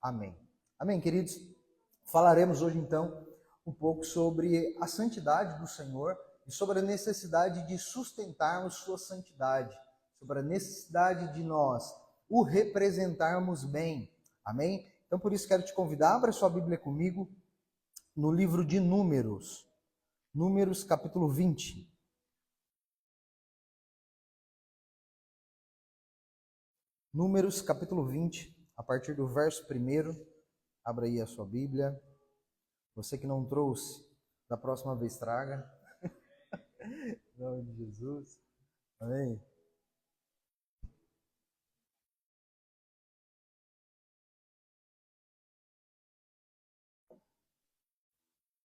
Amém. Amém, queridos? Falaremos hoje, então, um pouco sobre a santidade do Senhor e sobre a necessidade de sustentarmos sua santidade, sobre a necessidade de nós o representarmos bem. Amém? Então, por isso, quero te convidar, abra sua Bíblia comigo no livro de Números. Números, capítulo 20. Números, capítulo 20, a partir do verso 1. Abra aí a sua Bíblia. Você que não trouxe, da próxima vez traga. Em nome de Jesus. Amém.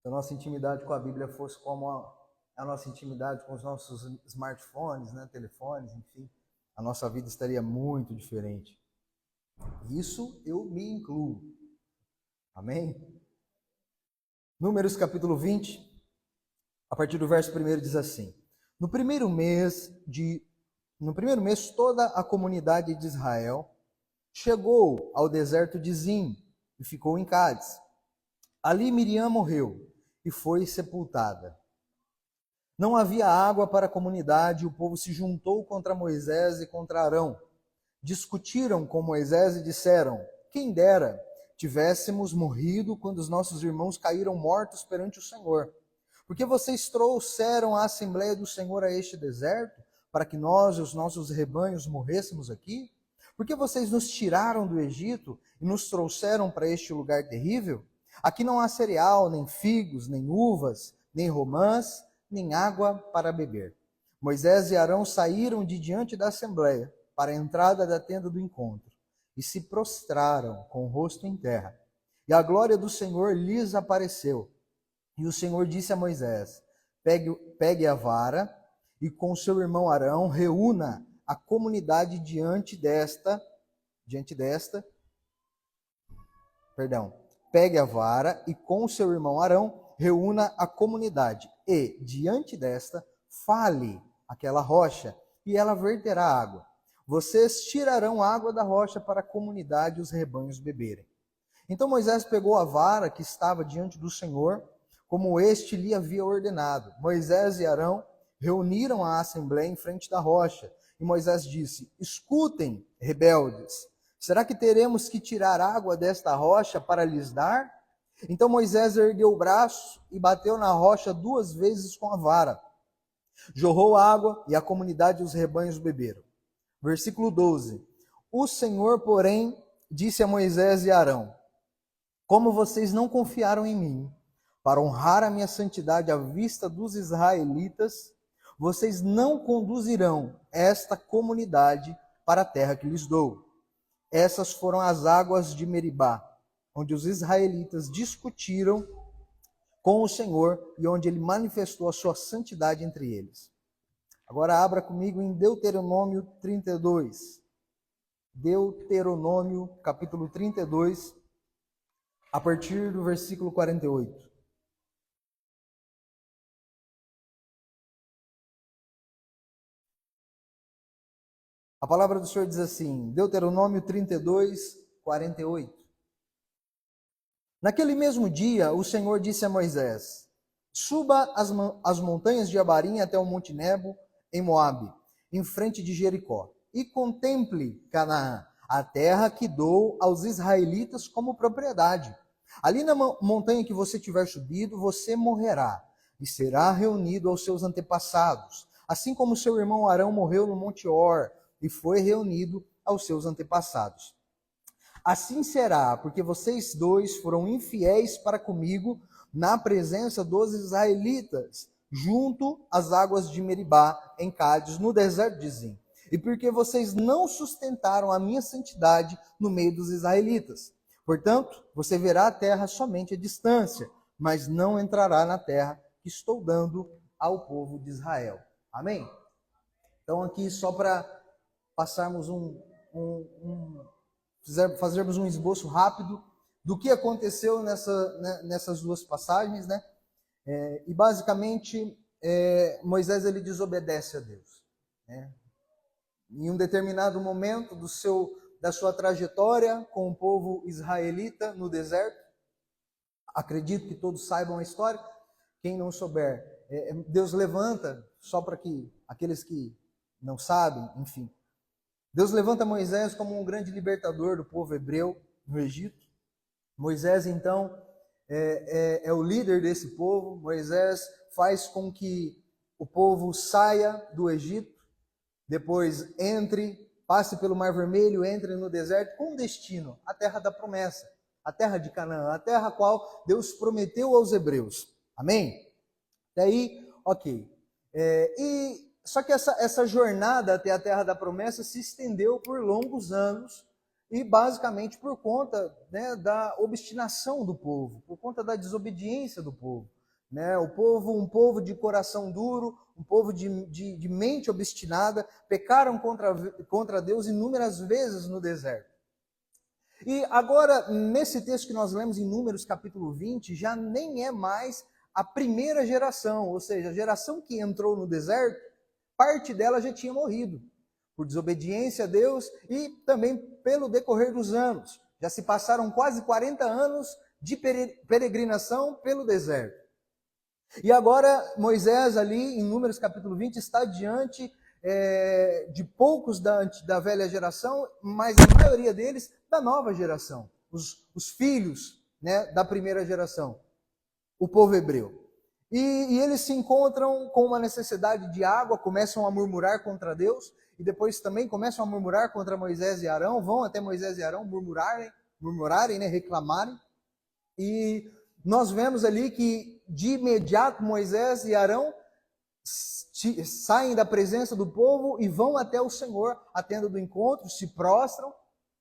Se a nossa intimidade com a Bíblia fosse como a nossa intimidade com os nossos smartphones, né, telefones, enfim, a nossa vida estaria muito diferente. Isso eu me incluo. Amém? Números capítulo 20, a partir do verso 1 diz assim: No primeiro mês, toda a comunidade de Israel chegou ao deserto de Zim e ficou em Cádiz. Ali Miriam morreu e foi sepultada. Não havia água para a comunidade, e o povo se juntou contra Moisés e contra Arão. Discutiram com Moisés e disseram: Quem dera tivéssemos morrido quando os nossos irmãos caíram mortos perante o Senhor. Porque vocês trouxeram a Assembleia do Senhor a este deserto, para que nós e os nossos rebanhos morrêssemos aqui? Porque vocês nos tiraram do Egito e nos trouxeram para este lugar terrível? Aqui não há cereal, nem figos, nem uvas, nem romãs, nem água para beber. Moisés e Arão saíram de diante da Assembleia para a entrada da tenda do encontro e se prostraram com o rosto em terra. E a glória do Senhor lhes apareceu. E o Senhor disse a Moisés: Pegue a vara e com seu irmão Arão reúna a comunidade Pegue a vara e com seu irmão Arão reúna a comunidade e diante desta fale aquela rocha e ela verterá água. Vocês tirarão água da rocha para a comunidade e os rebanhos beberem. Então Moisés pegou a vara que estava diante do Senhor, como este lhe havia ordenado. Moisés e Arão reuniram a assembleia em frente da rocha. E Moisés disse: Escutem, rebeldes, será que teremos que tirar água desta rocha para lhes dar? Então Moisés ergueu o braço e bateu na rocha 2 vezes com a vara. Jorrou água e a comunidade e os rebanhos beberam. Versículo 12. O Senhor, porém, disse a Moisés e Arão: Como vocês não confiaram em mim, para honrar a minha santidade à vista dos israelitas, vocês não conduzirão esta comunidade para a terra que lhes dou. Essas foram as águas de Meribá, onde os israelitas discutiram com o Senhor e onde ele manifestou a sua santidade entre eles. Agora abra comigo em Deuteronômio 32. Deuteronômio, capítulo 32, a partir do versículo 48. A palavra do Senhor diz assim, Deuteronômio 32, 48. Naquele mesmo dia, o Senhor disse a Moisés: Suba as montanhas de Abarim até o Monte Nebo, em Moabe, em frente de Jericó, e contemple Canaã, a terra que dou aos israelitas como propriedade. Ali na montanha que você tiver subido, você morrerá, e será reunido aos seus antepassados, assim como seu irmão Arão morreu no Monte Hor, e foi reunido aos seus antepassados. Assim será, porque vocês dois foram infiéis para comigo na presença dos israelitas, junto às águas de Meribá, em Cádiz, no deserto de Zim. E porque vocês não sustentaram a minha santidade no meio dos israelitas. Portanto, você verá a terra somente à distância, mas não entrará na terra que estou dando ao povo de Israel. Amém? Então aqui só para passarmos fazermos um esboço rápido do que aconteceu nessas duas passagens, né? E basicamente Moisés ele desobedece a Deus, né? Em um determinado momento da sua trajetória com o povo israelita no deserto. Acredito que todos saibam a história. Quem não souber, Deus levanta, só para que aqueles que não sabem, enfim. Deus levanta Moisés como um grande libertador do povo hebreu no Egito. Moisés, então, é o líder desse povo. Moisés faz com que o povo saia do Egito, depois passe pelo Mar Vermelho, entre no deserto com destino, a terra da promessa, a terra de Canaã, a terra a qual Deus prometeu aos hebreus. Amém? Daí, ok. Só que essa jornada até a terra da promessa se estendeu por longos anos e basicamente por conta, né, da obstinação do povo, por conta da desobediência do povo. Né? Um povo de coração duro, um povo de mente obstinada, pecaram contra Deus inúmeras vezes no deserto. E agora, nesse texto que nós lemos em Números capítulo 20, já nem é mais a primeira geração, ou seja, a geração que entrou no deserto, parte dela já tinha morrido, por desobediência a Deus e também pelo decorrer dos anos. Já se passaram quase 40 anos de peregrinação pelo deserto. E agora Moisés ali, em Números capítulo 20, está diante de poucos da velha geração, mas a maioria deles da nova geração, os filhos, né, da primeira geração, o povo hebreu. E eles se encontram com uma necessidade de água, começam a murmurar contra Deus, e depois também começam a murmurar contra Moisés e Arão, vão até Moisés e Arão murmurarem, né, reclamarem. E nós vemos ali que de imediato Moisés e Arão saem da presença do povo e vão até o Senhor, à tenda do encontro, se prostram,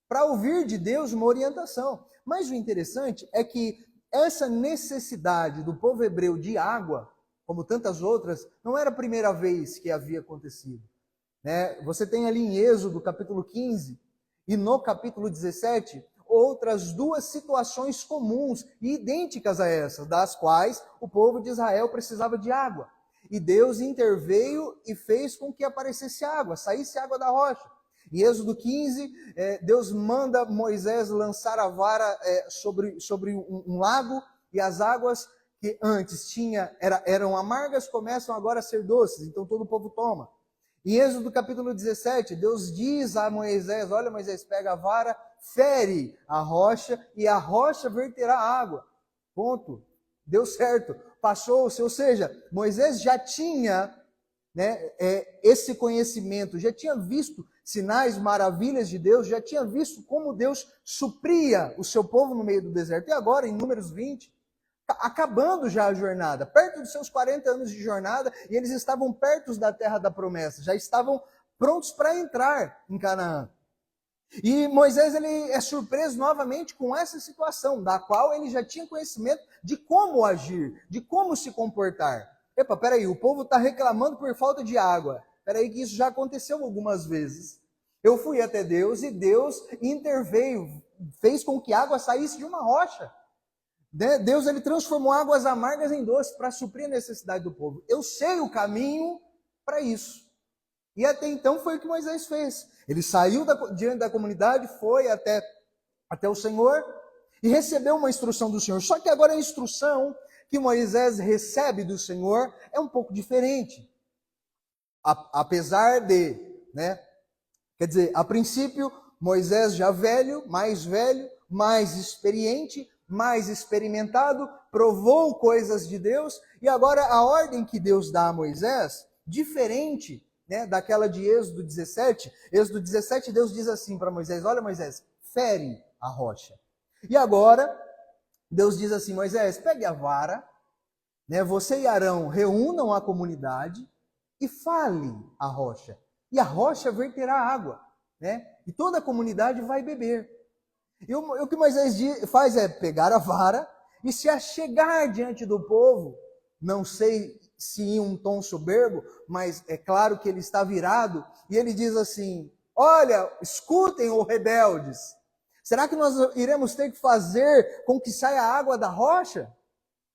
para ouvir de Deus uma orientação. Mas o interessante é que essa necessidade do povo hebreu de água, como tantas outras, não era a primeira vez que havia acontecido. Né? Você tem ali em Êxodo, capítulo 15, e no capítulo 17, outras duas situações comuns e idênticas a essas, das quais o povo de Israel precisava de água. E Deus interveio e fez com que aparecesse água, saísse água da rocha. Em Êxodo 15, Deus manda Moisés lançar a vara sobre um lago, e as águas que antes eram amargas começam agora a ser doces, então todo o povo toma. Em Êxodo capítulo 17, Deus diz a Moisés, olha Moisés, pega a vara, fere a rocha e a rocha verterá água. Ponto. Deu certo. Passou-se, ou seja, Moisés já tinha, né, esse conhecimento, já tinha visto sinais, maravilhas de Deus, já tinha visto como Deus supria o seu povo no meio do deserto. E agora, em Números 20, acabando já a jornada, perto dos seus 40 anos de jornada, e eles estavam perto da terra da promessa, já estavam prontos para entrar em Canaã. E Moisés ele é surpreso novamente com essa situação, da qual ele já tinha conhecimento de como agir, de como se comportar. Epa, peraí, o povo está reclamando por falta de água. Peraí que isso já aconteceu algumas vezes. Eu fui até Deus e Deus interveio, fez com que a água saísse de uma rocha. Deus ele transformou águas amargas em doces para suprir a necessidade do povo. Eu sei o caminho para isso. E até então foi o que Moisés fez. Ele saiu diante da comunidade, foi até o Senhor e recebeu uma instrução do Senhor. Só que agora a instrução que Moisés recebe do Senhor é um pouco diferente. Apesar de, né? Quer dizer, a princípio, Moisés já velho, mais experiente, mais experimentado, provou coisas de Deus, e agora a ordem que Deus dá a Moisés, diferente, né, daquela de Êxodo 17. Êxodo 17, Deus diz assim para Moisés, olha Moisés, fere a rocha. E agora, Deus diz assim, Moisés, pegue a vara, né, você e Arão reúnam a comunidade e fale a rocha. E a rocha verterá água, né? E toda a comunidade vai beber. E o que Moisés faz é pegar a vara e se achegar diante do povo, não sei se em um tom soberbo, mas é claro que ele está virado, e ele diz assim, olha, escutem, ô rebeldes, será que nós iremos ter que fazer com que saia a água da rocha?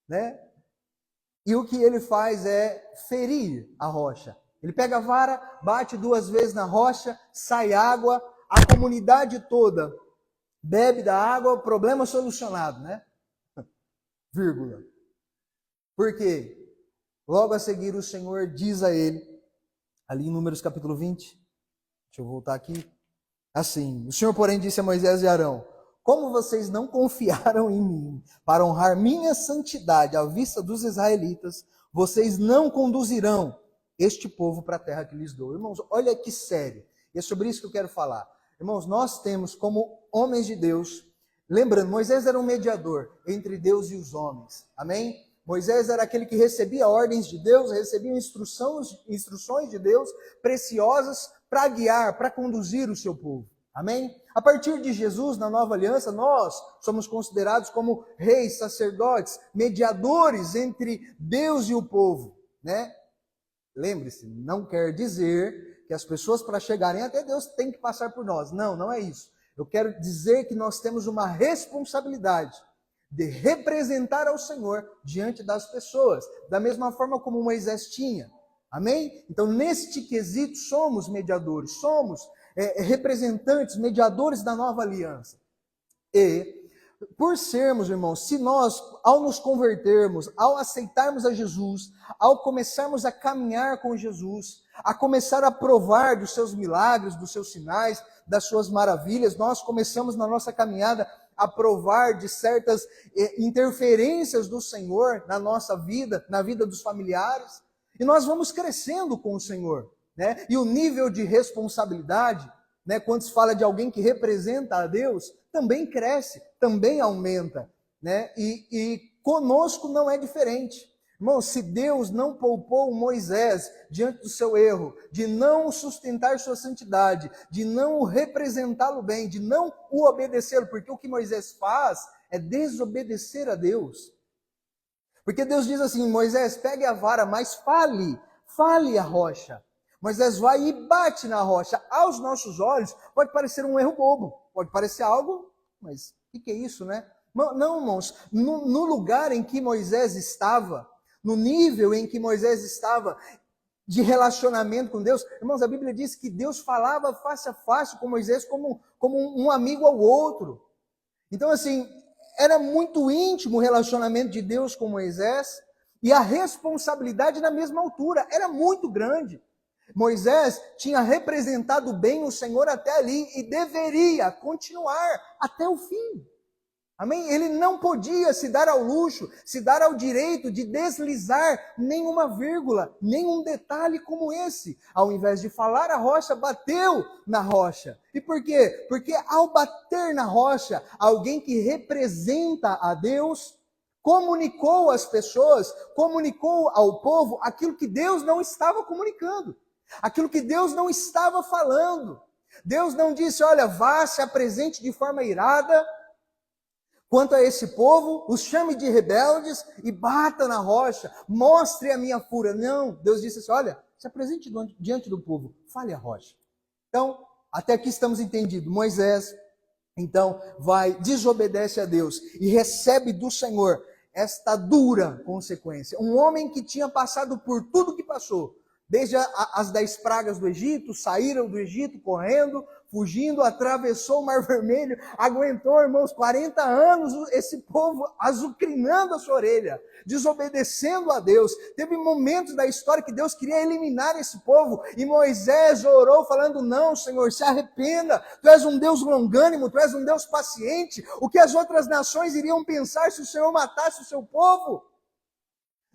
Né? E o que ele faz é ferir a rocha. Ele pega a vara, bate 2 vezes na rocha, sai água, a comunidade toda bebe da água, problema solucionado, né? Vírgula. Por quê? Logo a seguir o Senhor diz a ele, ali em Números capítulo 20, deixa eu voltar aqui, assim, o Senhor, porém, disse a Moisés e Arão, como vocês não confiaram em mim para honrar minha santidade à vista dos israelitas, vocês não conduzirão este povo para a terra que lhes dou. Irmãos, olha que sério. E é sobre isso que eu quero falar. Irmãos, nós temos como homens de Deus, lembrando, Moisés era um mediador entre Deus e os homens. Amém? Moisés era aquele que recebia ordens de Deus, recebia instruções de Deus preciosas para guiar, para conduzir o seu povo. Amém? A partir de Jesus, na nova aliança, nós somos considerados como reis, sacerdotes, mediadores entre Deus e o povo, né? Lembre-se, não quer dizer que as pessoas para chegarem até Deus têm que passar por nós. Não, não é isso. Eu quero dizer que nós temos uma responsabilidade de representar ao Senhor diante das pessoas, da mesma forma como Moisés tinha. Amém? Então, neste quesito, somos mediadores, somos representantes, mediadores da nova aliança. E, por sermos, irmãos, se nós, ao nos convertermos, ao aceitarmos a Jesus, ao começarmos a caminhar com Jesus, a começar a provar dos seus milagres, dos seus sinais, das suas maravilhas, nós começamos na nossa caminhada a provar de certas interferências do Senhor na nossa vida, na vida dos familiares, e nós vamos crescendo com o Senhor, né? E o nível de responsabilidade, né, quando se fala de alguém que representa a Deus, também cresce, também aumenta, né? E conosco não é diferente. Irmão, se Deus não poupou Moisés diante do seu erro, de não sustentar sua santidade, de não representá-lo bem, de não o obedecê-lo, porque o que Moisés faz é desobedecer a Deus. Porque Deus diz assim, Moisés, pegue a vara, mas fale a rocha. Moisés vai e bate na rocha. Aos nossos olhos, pode parecer um erro bobo, pode parecer algo, mas o que é isso, né? Não, irmãos, no lugar em que Moisés estava, no nível em que Moisés estava de relacionamento com Deus, irmãos, a Bíblia diz que Deus falava face a face com Moisés como um amigo ao outro. Então, assim, era muito íntimo o relacionamento de Deus com Moisés e a responsabilidade na mesma altura, era muito grande. Moisés tinha representado bem o Senhor até ali e deveria continuar até o fim. Amém? Ele não podia se dar ao luxo, se dar ao direito de deslizar nenhuma vírgula, nenhum detalhe como esse. Ao invés de falar a rocha, bateu na rocha. E por quê? Porque ao bater na rocha, alguém que representa a Deus, comunicou às pessoas, comunicou ao povo aquilo que Deus não estava comunicando, aquilo que Deus não estava falando. Deus não disse, olha, vá, se apresente de forma irada, quanto a esse povo, os chame de rebeldes e bata na rocha, mostre a minha fúria. Não, Deus disse assim, olha, se apresente diante do povo, fale a rocha. Então, até aqui estamos entendidos. Moisés, então, desobedece a Deus e recebe do Senhor esta dura consequência. Um homem que tinha passado por tudo que passou, desde as 10 pragas do Egito, saíram do Egito correndo, fugindo, atravessou o Mar Vermelho, aguentou, irmãos, 40 anos esse povo azucrinando a sua orelha, desobedecendo a Deus. Teve momentos da história que Deus queria eliminar esse povo, e Moisés orou falando, não, Senhor, se arrependa, Tu és um Deus longânimo, Tu és um Deus paciente, o que as outras nações iriam pensar se o Senhor matasse o seu povo?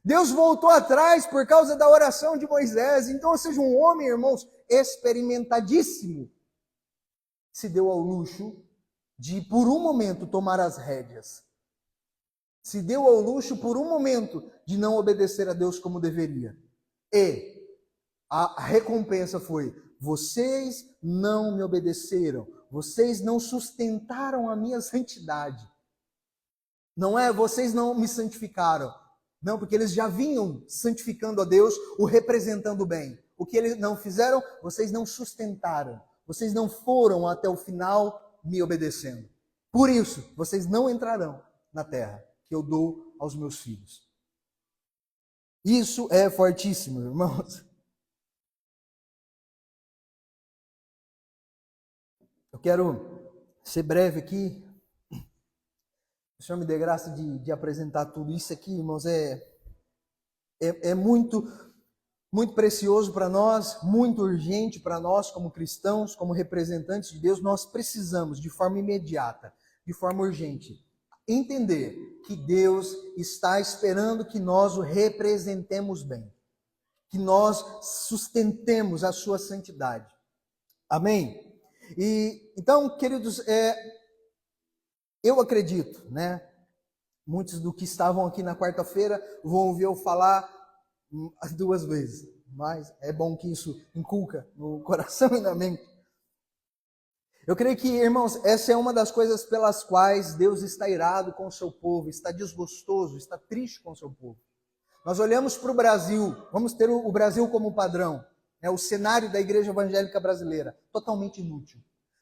Deus voltou atrás por causa da oração de Moisés. Então, ou seja, um homem, irmãos, experimentadíssimo, se deu ao luxo de, por um momento, tomar as rédeas. Se deu ao luxo, por um momento, de não obedecer a Deus como deveria. E a recompensa foi, vocês não me obedeceram, vocês não sustentaram a minha santidade. Não é, vocês não me santificaram. Não, porque eles já vinham santificando a Deus, o representando bem. O que eles não fizeram, vocês não sustentaram. Vocês não foram até o final me obedecendo. Por isso, vocês não entrarão na terra que eu dou aos meus filhos. Isso é fortíssimo, irmãos. quero ser breve aqui. O Senhor me dê graça de apresentar tudo isso aqui, irmãos. É muito, muito precioso para nós, muito urgente para nós como cristãos, como representantes de Deus. Nós precisamos, de forma imediata, de forma urgente, entender que Deus está esperando que nós o representemos bem, que nós sustentemos a sua santidade. Amém? E então, queridos, eu acredito, né? Muitos do que estavam aqui na quarta-feira vão ouvir eu falar 2 vezes, mas é bom que isso inculca no coração e na mente. Eu creio que, irmãos, essa é uma das coisas pelas quais Deus está irado com o seu povo, está desgostoso, está triste com o seu povo. Nós olhamos para o Brasil, vamos ter o Brasil como padrão, o cenário da igreja evangélica brasileira, totalmente inútil.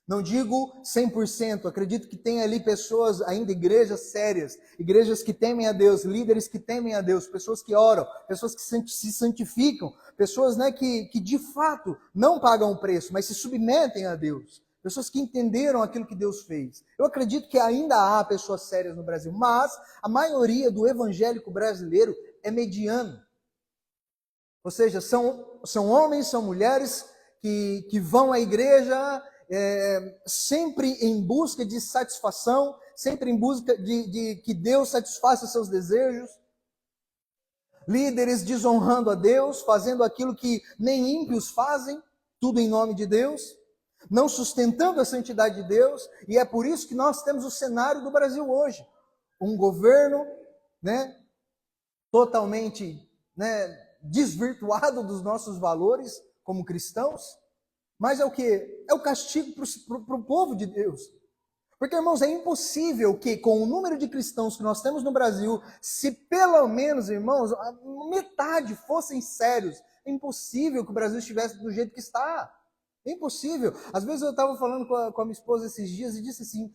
Não digo 100%, acredito que tem ali pessoas, ainda igrejas sérias, igrejas que temem a Deus, líderes que temem a Deus, pessoas que oram, pessoas que se santificam, pessoas, né, que de fato não pagam o preço, mas se submetem a Deus. Pessoas que entenderam aquilo que Deus fez. Eu acredito que ainda há pessoas sérias no Brasil, mas a maioria do evangélico brasileiro é mediano. Ou seja, são homens, são mulheres que vão à igreja sempre em busca de satisfação, sempre em busca de que Deus satisfaça seus desejos. Líderes desonrando a Deus, fazendo aquilo que nem ímpios fazem, tudo em nome de Deus, não sustentando a santidade de Deus, e é por isso que nós temos o cenário do Brasil hoje. Um governo, né, totalmente, né, desvirtuado dos nossos valores como cristãos, mas é o quê? É o castigo para o povo de Deus. Porque, irmãos, é impossível que com o número de cristãos que nós temos no Brasil, se pelo menos, irmãos, a metade fossem sérios, é impossível que o Brasil estivesse do jeito que está. É impossível. Às vezes eu estava falando com a minha esposa esses dias e disse assim,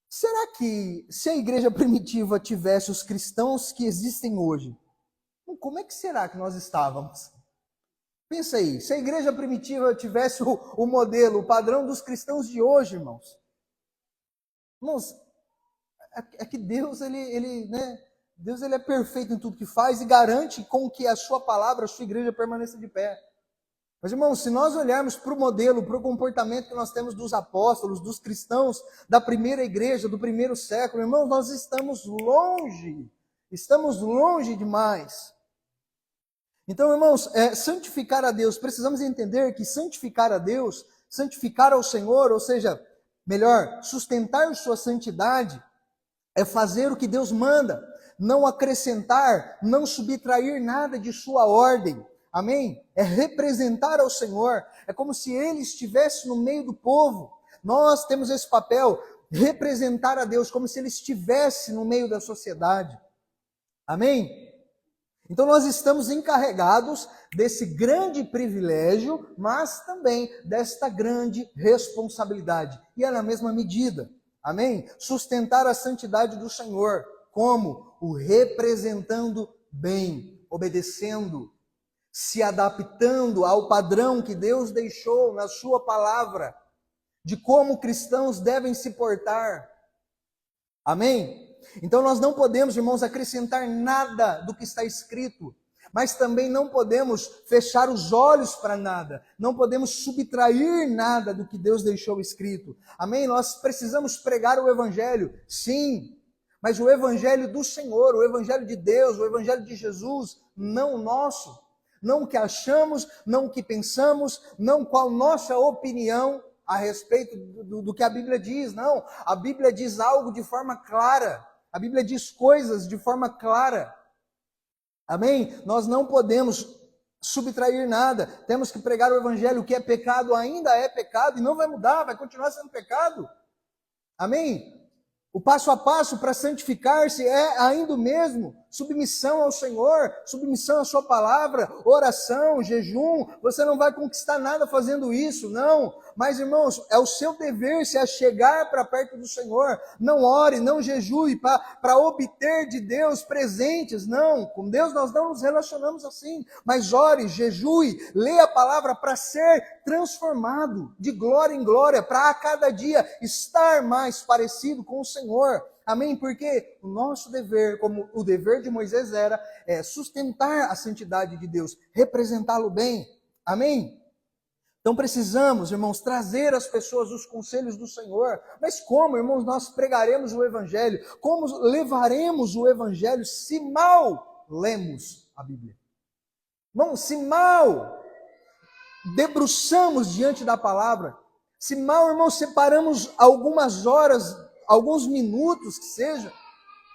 será que se a igreja primitiva tivesse os cristãos que existem hoje, como é que será que nós estávamos? Pensa aí, se a igreja primitiva tivesse o modelo, o padrão dos cristãos de hoje, irmãos. Irmãos, é que Deus, Deus ele é perfeito em tudo que faz e garante com que a sua palavra, a sua igreja permaneça de pé. Mas, irmãos, se nós olharmos para o modelo, para o comportamento que nós temos dos apóstolos, dos cristãos, da primeira igreja, do primeiro século, irmãos, nós estamos longe demais. Então, irmãos, santificar a Deus, precisamos entender que santificar a Deus, santificar ao Senhor, ou seja, melhor, sustentar sua santidade, é fazer o que Deus manda, não acrescentar, não subtrair nada de sua ordem. Amém? É representar ao Senhor, é como se Ele estivesse no meio do povo. Nós temos esse papel, representar a Deus, como se Ele estivesse no meio da sociedade. Amém? Então nós estamos encarregados desse grande privilégio, mas também desta grande responsabilidade. E é na mesma medida. Amém? Sustentar a santidade do Senhor. Como? O representando bem, obedecendo, se adaptando ao padrão que Deus deixou na sua palavra, de como cristãos devem se portar. Amém? Então nós não podemos, irmãos, acrescentar nada do que está escrito, mas também não podemos fechar os olhos para nada, não podemos subtrair nada do que Deus deixou escrito. Amém? Nós precisamos pregar o Evangelho, sim, mas o Evangelho do Senhor, o Evangelho de Deus, o Evangelho de Jesus, não o nosso. Não o que achamos, não o que pensamos, não qual nossa opinião a respeito do que a Bíblia diz, não. A Bíblia diz algo de forma clara. A Bíblia diz coisas de forma clara. Amém? Nós não podemos subtrair nada. Temos que pregar o Evangelho. O que é pecado ainda é pecado e não vai mudar, vai continuar sendo pecado. Amém? O passo a passo para santificar-se é ainda o mesmo. submissão ao Senhor, submissão à sua palavra, oração, jejum. Você não vai conquistar nada fazendo isso, não. Mas, irmãos, é o seu dever se achegar para perto do Senhor. Não ore, não jejue para obter de Deus presentes, não. Com Deus nós não nos relacionamos assim. Mas ore, jejue, leia a palavra para ser transformado de glória em glória, para a cada dia estar mais parecido com o Senhor. Amém? Porque o nosso dever, como o dever de Moisés era, é sustentar a santidade de Deus, representá-lo bem. Amém? Então precisamos, irmãos, trazer às pessoas os conselhos do Senhor. Mas como, irmãos, nós pregaremos o Evangelho? Como levaremos o Evangelho se mal lemos a Bíblia? Irmãos, se mal debruçamos diante da palavra, se mal, irmãos, separamos algumas horas, alguns minutos que seja,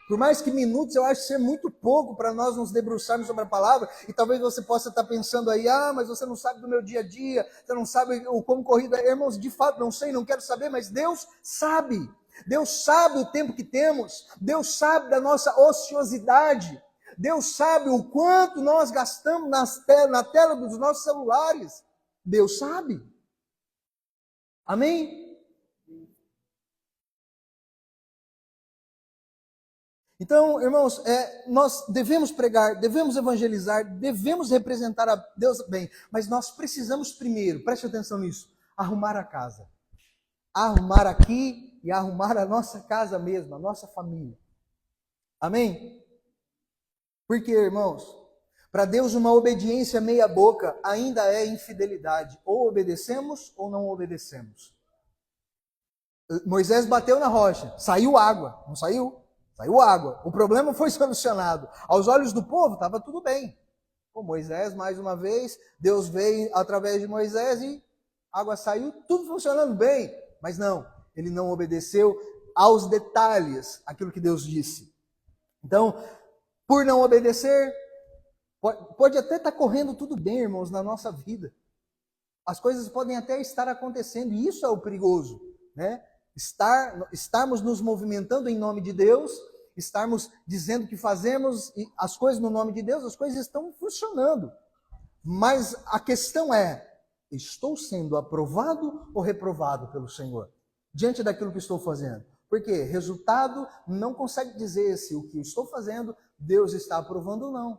por mais que minutos eu acho ser muito pouco para nós nos debruçarmos sobre a palavra, e talvez você possa estar pensando aí, mas você não sabe do meu dia a dia, você não sabe o como corrido é. Irmãos, de fato não sei, não quero saber, mas Deus sabe. Deus sabe o tempo que temos, Deus sabe da nossa ociosidade, Deus sabe o quanto nós gastamos na tela dos nossos celulares. Deus sabe. Amém? Então, irmãos, nós devemos pregar, devemos evangelizar, devemos representar a Deus bem, mas nós precisamos primeiro, preste atenção nisso, arrumar a casa. Arrumar aqui e arrumar a nossa casa mesmo, a nossa família. Amém? Porque, irmãos, para Deus uma obediência meia boca ainda é infidelidade. Ou obedecemos ou não obedecemos. Moisés bateu na rocha, saiu água, não saiu? Saiu água. O problema foi solucionado. Aos olhos do povo estava tudo bem. Com Moisés, mais uma vez, Deus veio através de Moisés e a água saiu, tudo funcionando bem. Mas não, ele não obedeceu aos detalhes aquilo que Deus disse. Então, por não obedecer, pode até estar correndo tudo bem, irmãos, na nossa vida. As coisas podem até estar acontecendo, e isso é o perigoso, né? Estarmos nos movimentando em nome de Deus, estarmos dizendo que fazemos as coisas no nome de Deus, as coisas estão funcionando. Mas a questão é, estou sendo aprovado ou reprovado pelo Senhor? Diante daquilo que estou fazendo. Porque resultado não consegue dizer se o que estou fazendo, Deus está aprovando ou não.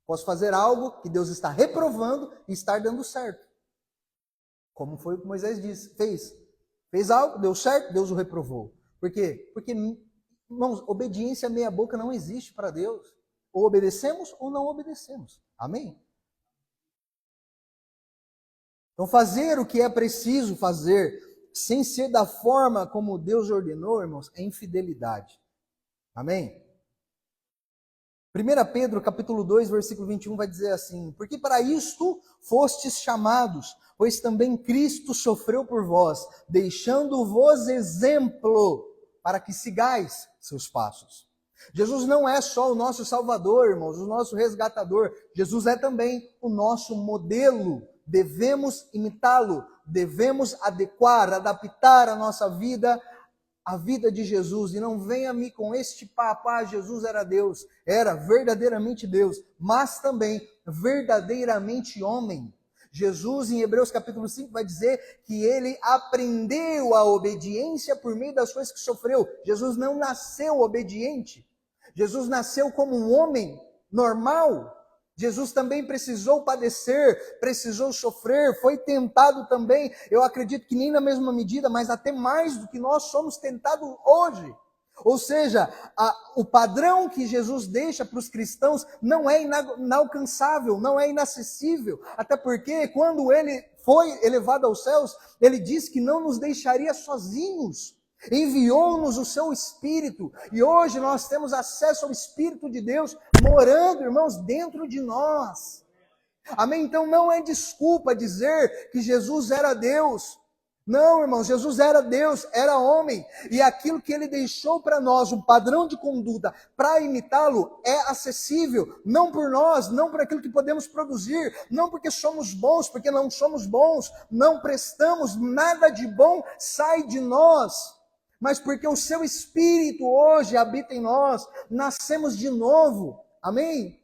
Posso fazer algo que Deus está reprovando e estar dando certo. Como foi o que Moisés fez. Fez algo, deu certo, Deus o reprovou. Por quê? Porque, irmãos, obediência meia boca não existe para Deus. Ou obedecemos ou não obedecemos. Amém? Então fazer o que é preciso fazer, sem ser da forma como Deus ordenou, irmãos, é infidelidade. Amém? 1 Pedro, capítulo 2, versículo 21, vai dizer assim: porque para isto fostes chamados, pois também Cristo sofreu por vós, deixando-vos exemplo, para que sigais seus passos. Jesus não é só o nosso Salvador, irmãos, o nosso resgatador. Jesus é também o nosso modelo. Devemos imitá-lo, devemos adequar, adaptar a nossa vida à vida de Jesus. E não venha-me com este papo, Jesus era Deus. Era verdadeiramente Deus, mas também verdadeiramente homem. Jesus, em Hebreus capítulo 5, vai dizer que ele aprendeu a obediência por meio das coisas que sofreu. Jesus não nasceu obediente. Jesus nasceu como um homem normal. Jesus também precisou padecer, precisou sofrer, foi tentado também. Eu acredito que nem na mesma medida, mas até mais do que nós somos tentados hoje. Ou seja, o padrão que Jesus deixa para os cristãos não é inalcançável, não é inacessível. Até porque quando ele foi elevado aos céus, ele disse que não nos deixaria sozinhos. Enviou-nos o seu Espírito. E hoje nós temos acesso ao Espírito de Deus morando, irmãos, dentro de nós. Amém? Então não é desculpa dizer que Jesus era Deus. Não, irmãos, Jesus era Deus, era homem. E aquilo que ele deixou para nós, um padrão de conduta, para imitá-lo, é acessível. Não por nós, não por aquilo que podemos produzir, não porque somos bons, porque não somos bons, não prestamos, nada de bom sai de nós. mas porque o seu Espírito hoje habita em nós, nascemos de novo. Amém?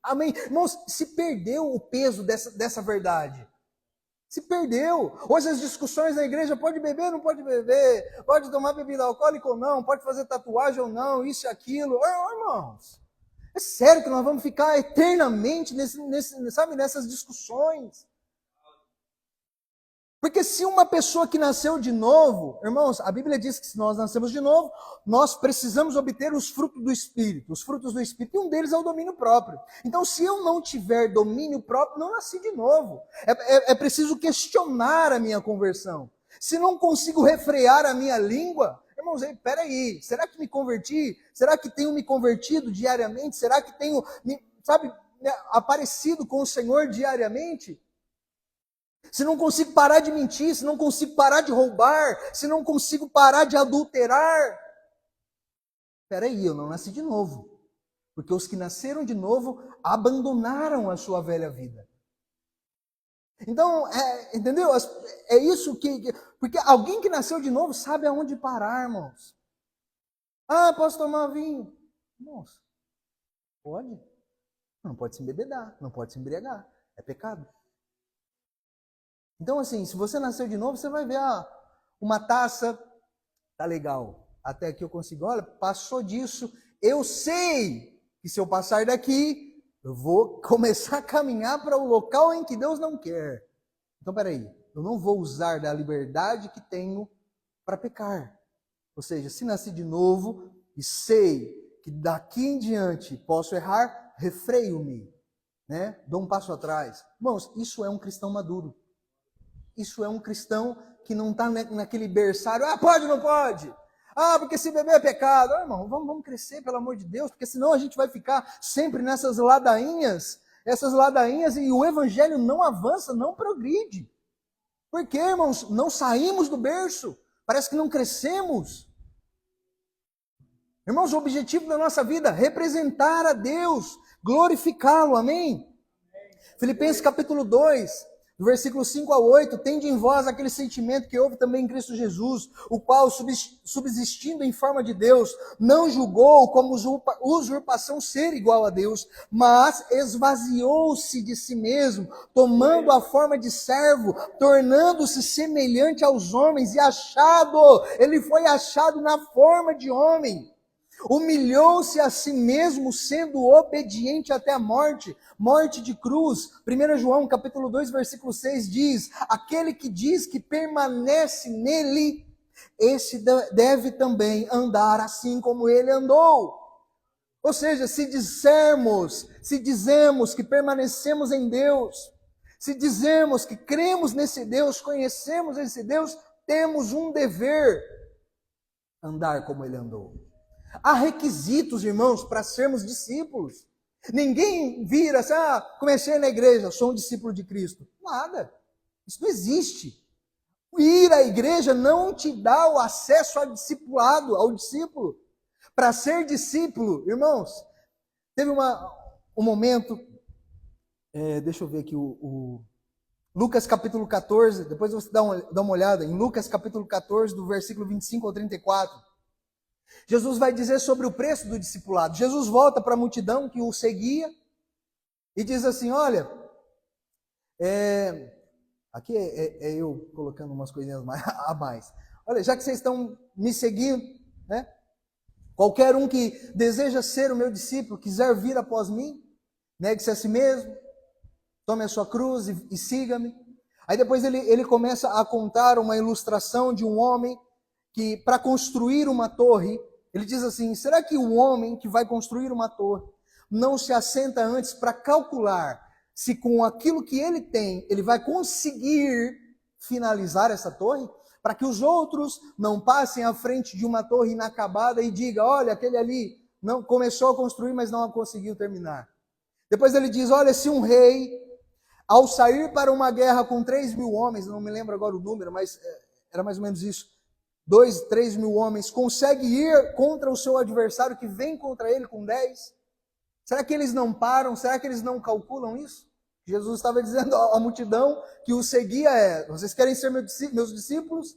Amém? Irmãos, se perdeu o peso dessa verdade. Se perdeu. Hoje as discussões na igreja, pode beber ou não pode beber, pode tomar bebida alcoólica ou não, pode fazer tatuagem ou não, isso e aquilo. Irmãos, é sério que nós vamos ficar eternamente nessas discussões? Porque se uma pessoa que nasceu de novo, irmãos, a Bíblia diz que se nós nascemos de novo, nós precisamos obter os frutos do Espírito. Os frutos do Espírito, e um deles é o domínio próprio. Então, se eu não tiver domínio próprio, não nasci de novo. É preciso questionar a minha conversão. Se não consigo refrear a minha língua, irmãos, peraí, será que me converti? Será que tenho me convertido diariamente? Será que tenho, aparecido com o Senhor diariamente? Se não consigo parar de mentir, se não consigo parar de roubar, se não consigo parar de adulterar, peraí, eu não nasci de novo. Porque os que nasceram de novo abandonaram a sua velha vida. Então, entendeu? É isso que... Porque alguém que nasceu de novo sabe aonde parar, irmãos. Ah, posso tomar vinho? Irmãos, pode. Não pode se embebedar, não pode se embriagar. É pecado. Então, assim, se você nasceu de novo, você vai ver, uma taça, tá legal, até aqui eu consigo, olha, passou disso, eu sei que se eu passar daqui, eu vou começar a caminhar para o local em que Deus não quer. Então, peraí, eu não vou usar da liberdade que tenho para pecar. Ou seja, se nasci de novo e sei que daqui em diante posso errar, refreio-me, né? Dou um passo atrás. Irmãos, isso é um cristão maduro. Isso é um cristão que não está naquele berçário, pode ou não pode? Porque se beber é pecado. Irmão, vamos crescer, pelo amor de Deus, porque senão a gente vai ficar sempre nessas ladainhas, e o evangelho não avança, não progride. Por quê, irmãos? Não saímos do berço, parece que não crescemos. Irmãos, o objetivo da nossa vida é representar a Deus, glorificá-lo, amém? Filipenses capítulo 2, do versículo 5 a 8, tende em vós aquele sentimento que houve também em Cristo Jesus, o qual, subsistindo em forma de Deus, não julgou como usurpação ser igual a Deus, mas esvaziou-se de si mesmo, tomando a forma de servo, tornando-se semelhante aos homens, e ele foi achado na forma de homem. Humilhou-se a si mesmo, sendo obediente até a morte de cruz. 1 João capítulo 2, versículo 6 diz, aquele que diz que permanece nele, esse deve também andar assim como ele andou. Ou seja, se dizemos que permanecemos em Deus, se dizemos que cremos nesse Deus, conhecemos esse Deus, temos um dever, andar como ele andou. Há requisitos, irmãos, para sermos discípulos. Ninguém vira assim, comecei na igreja, sou um discípulo de Cristo. Nada. Isso não existe. Ir à igreja não te dá o acesso ao discípulo. Para ser discípulo, irmãos, teve um momento, deixa eu ver aqui, o Lucas capítulo 14, depois você dá uma olhada, em Lucas capítulo 14, do versículo 25 ao 34. Jesus vai dizer sobre o preço do discipulado. Jesus volta para a multidão que o seguia e diz assim, olha, aqui é eu colocando umas coisinhas a mais. Olha, já que vocês estão me seguindo, né? Qualquer um que deseja ser o meu discípulo, quiser vir após mim, negue-se a si mesmo, tome a sua cruz e siga-me. Aí depois ele começa a contar uma ilustração de um homem que, para construir uma torre, ele diz assim, será que o homem que vai construir uma torre não se assenta antes para calcular se com aquilo que ele tem, ele vai conseguir finalizar essa torre? Para que os outros não passem à frente de uma torre inacabada e digam, olha, aquele ali não começou a construir, mas não conseguiu terminar. Depois ele diz, olha, se um rei, ao sair para uma guerra com 3.000 homens, não me lembro agora o número, mas era mais ou menos isso, 2, 3.000 homens, consegue ir contra o seu adversário que vem contra ele com 10? Será que eles não param? Será que eles não calculam isso? Jesus estava dizendo à multidão que o seguia vocês querem ser meus discípulos?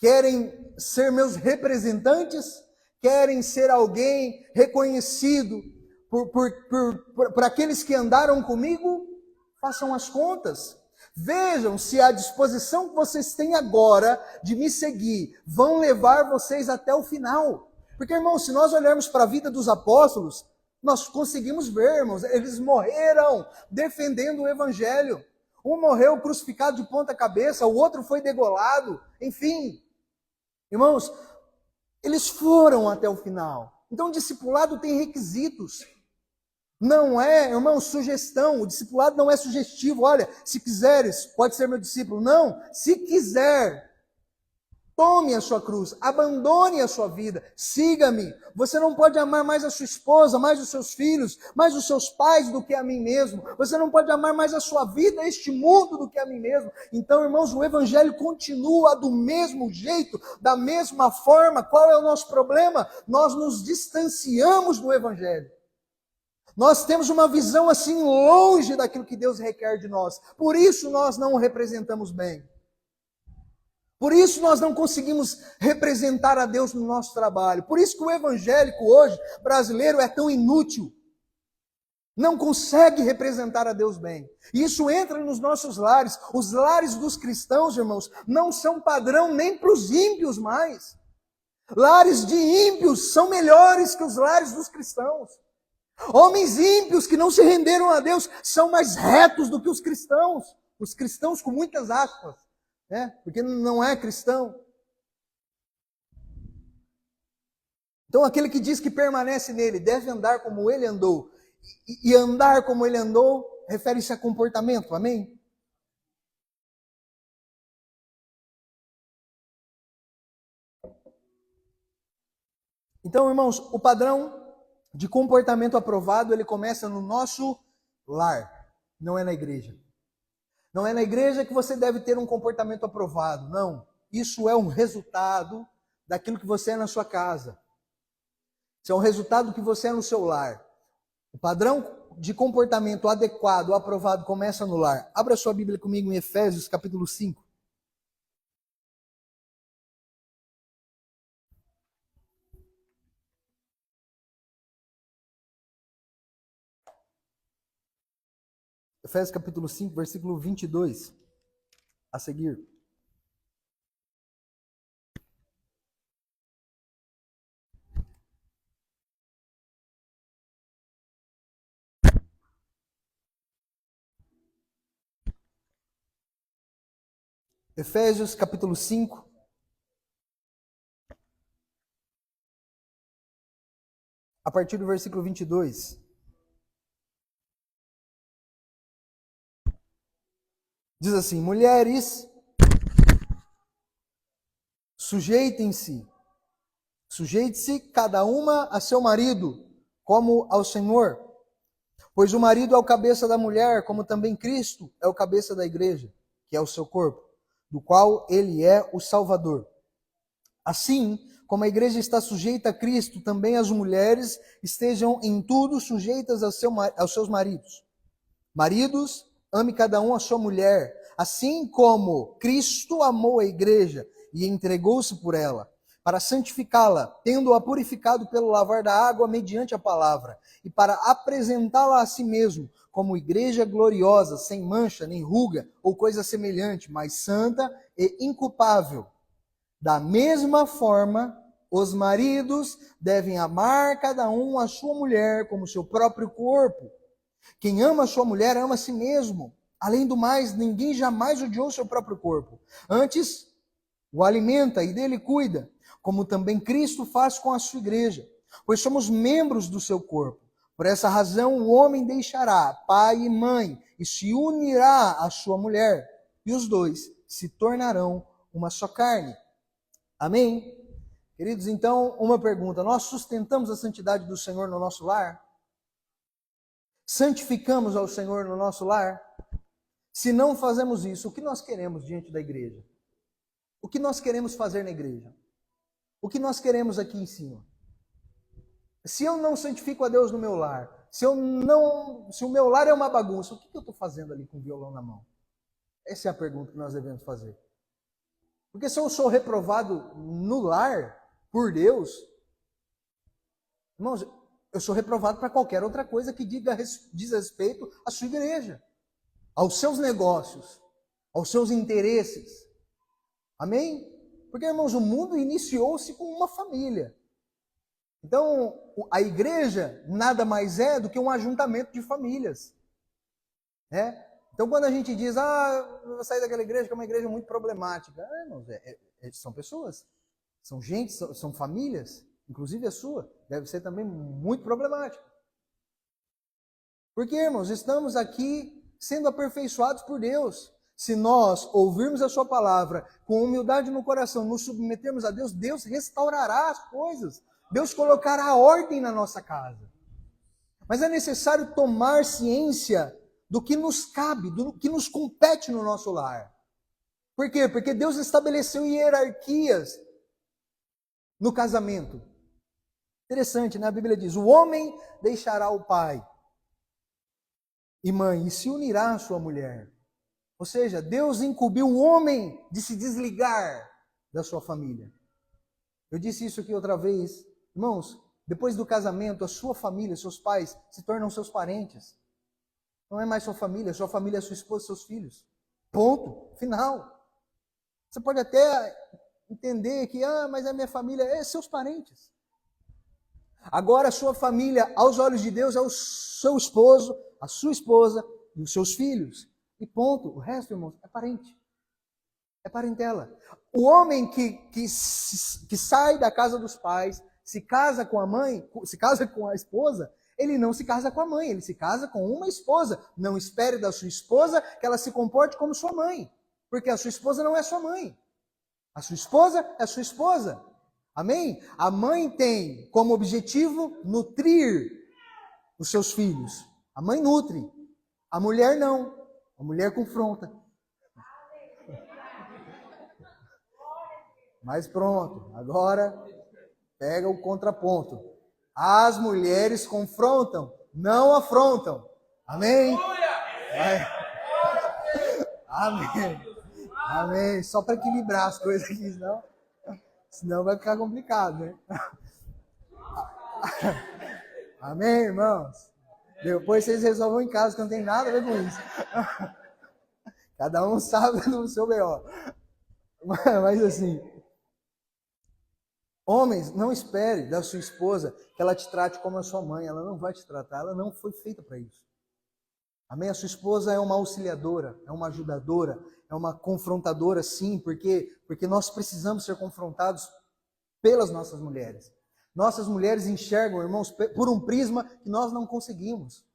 Querem ser meus representantes? Querem ser alguém reconhecido por aqueles que andaram comigo? Façam as contas. Vejam se a disposição que vocês têm agora de me seguir vão levar vocês até o final. Porque, irmãos, se nós olharmos para a vida dos apóstolos, nós conseguimos ver, irmãos, eles morreram defendendo o evangelho. Um morreu crucificado de ponta cabeça, o outro foi degolado, enfim. Irmãos, eles foram até o final. Então, o discipulado tem requisitos. Não é, irmão, sugestão. O discipulado não é sugestivo. Olha, se quiseres, pode ser meu discípulo. Não, se quiser, tome a sua cruz, abandone a sua vida, siga-me. Você não pode amar mais a sua esposa, mais os seus filhos, mais os seus pais do que a mim mesmo. Você não pode amar mais a sua vida, este mundo, do que a mim mesmo. Então, irmãos, o evangelho continua do mesmo jeito, da mesma forma. Qual é o nosso problema? Nós nos distanciamos do evangelho. Nós temos uma visão assim longe daquilo que Deus requer de nós. Por isso nós não o representamos bem. Por isso nós não conseguimos representar a Deus no nosso trabalho. Por isso que o evangélico hoje, brasileiro, é tão inútil. Não consegue representar a Deus bem. E isso entra nos nossos lares. Os lares dos cristãos, irmãos, não são padrão nem para os ímpios mais. Lares de ímpios são melhores que os lares dos cristãos. Homens ímpios que não se renderam a Deus são mais retos do que os cristãos. Os cristãos com muitas aspas, né? Porque não é cristão. Então aquele que diz que permanece nele deve andar como ele andou. E andar como ele andou refere-se a comportamento, amém? Então, irmãos, o padrão de comportamento aprovado, ele começa no nosso lar, não é na igreja. Não é na igreja que você deve ter um comportamento aprovado, não. Isso é um resultado daquilo que você é na sua casa. Isso é um resultado do que você é no seu lar. O padrão de comportamento adequado, aprovado, começa no lar. Abra sua Bíblia comigo em Efésios, capítulo 5. Efésios capítulo 5, versículo 22, a seguir. Efésios capítulo 5, a partir do versículo 22. Diz assim: mulheres, sujeite-se cada uma a seu marido, como ao Senhor. Pois o marido é o cabeça da mulher, como também Cristo é o cabeça da igreja, que é o seu corpo, do qual ele é o Salvador. Assim, como a igreja está sujeita a Cristo, também as mulheres estejam em tudo sujeitas aos seus maridos. Maridos, ame cada um a sua mulher, assim como Cristo amou a igreja e entregou-se por ela, para santificá-la, tendo-a purificado pelo lavar da água mediante a palavra, e para apresentá-la a si mesmo, como igreja gloriosa, sem mancha, nem ruga, ou coisa semelhante, mas santa e inculpável. Da mesma forma, os maridos devem amar cada um a sua mulher como seu próprio corpo. Quem ama a sua mulher ama a si mesmo. Além do mais, ninguém jamais odiou seu próprio corpo. Antes, o alimenta e dele cuida, como também Cristo faz com a sua igreja, pois somos membros do seu corpo. Por essa razão, o homem deixará pai e mãe e se unirá à sua mulher, e os dois se tornarão uma só carne. Amém? Queridos, então, uma pergunta: nós sustentamos a santidade do Senhor no nosso lar? Santificamos ao Senhor no nosso lar? Se não fazemos isso, o que nós queremos diante da igreja? O que nós queremos fazer na igreja? O que nós queremos aqui em cima? Se eu não santifico a Deus no meu lar, se o meu lar é uma bagunça, o que eu estou fazendo ali com o violão na mão? Essa é a pergunta que nós devemos fazer. Porque se eu sou reprovado no lar por Deus, irmãos, eu sou reprovado para qualquer outra coisa que diz respeito à sua igreja, aos seus negócios, aos seus interesses. Amém? Porque, irmãos, o mundo iniciou-se com uma família. Então, a igreja nada mais é do que um ajuntamento de famílias. Né? Então, quando a gente diz, eu vou sair daquela igreja que é uma igreja muito problemática. Irmãos, são pessoas, são gente, são famílias, inclusive a sua, deve ser também muito problemática. Porque, irmãos, estamos aqui sendo aperfeiçoados por Deus. Se nós ouvirmos a sua palavra com humildade no coração, nos submetermos a Deus, Deus restaurará as coisas. Deus colocará ordem na nossa casa. Mas é necessário tomar ciência do que nos cabe, do que nos compete no nosso lar. Por quê? Porque Deus estabeleceu hierarquias no casamento. Interessante, né? A Bíblia diz, o homem deixará o pai e mãe e se unirá à sua mulher. Ou seja, Deus incumbiu o homem de se desligar da sua família. Eu disse isso aqui outra vez. Irmãos, depois do casamento, a sua família, seus pais, se tornam seus parentes. Não é mais sua família é sua esposa e seus filhos. Ponto. Final. Você pode até entender que, mas a minha família é seus parentes. Agora a sua família, aos olhos de Deus, é o seu esposo, a sua esposa e os seus filhos. E ponto. O resto, irmãos, é parente. É parentela. O homem que sai da casa dos pais, se casa com a mãe, se casa com a esposa, ele não se casa com a mãe, ele se casa com uma esposa. Não espere da sua esposa que ela se comporte como sua mãe, porque a sua esposa não é sua mãe. A sua esposa é a sua esposa. Amém? A mãe tem como objetivo nutrir os seus filhos. A mãe nutre. A mulher não. A mulher confronta. Mas pronto, agora pega o contraponto. As mulheres confrontam, não afrontam. Amém? Amém. Amém. Só para equilibrar as coisas aqui, senão vai ficar complicado, né? Amém, irmãos? Depois vocês resolvam em casa, que não tem nada a ver com isso. Cada um sabe do seu melhor. Mas assim, homens, não espere da sua esposa que ela te trate como a sua mãe. Ela não vai te tratar, ela não foi feita para isso. Amém? A sua esposa é uma auxiliadora, é uma ajudadora, é uma confrontadora, sim, porque nós precisamos ser confrontados pelas nossas mulheres. Nossas mulheres enxergam, irmãos, por um prisma que nós não conseguimos.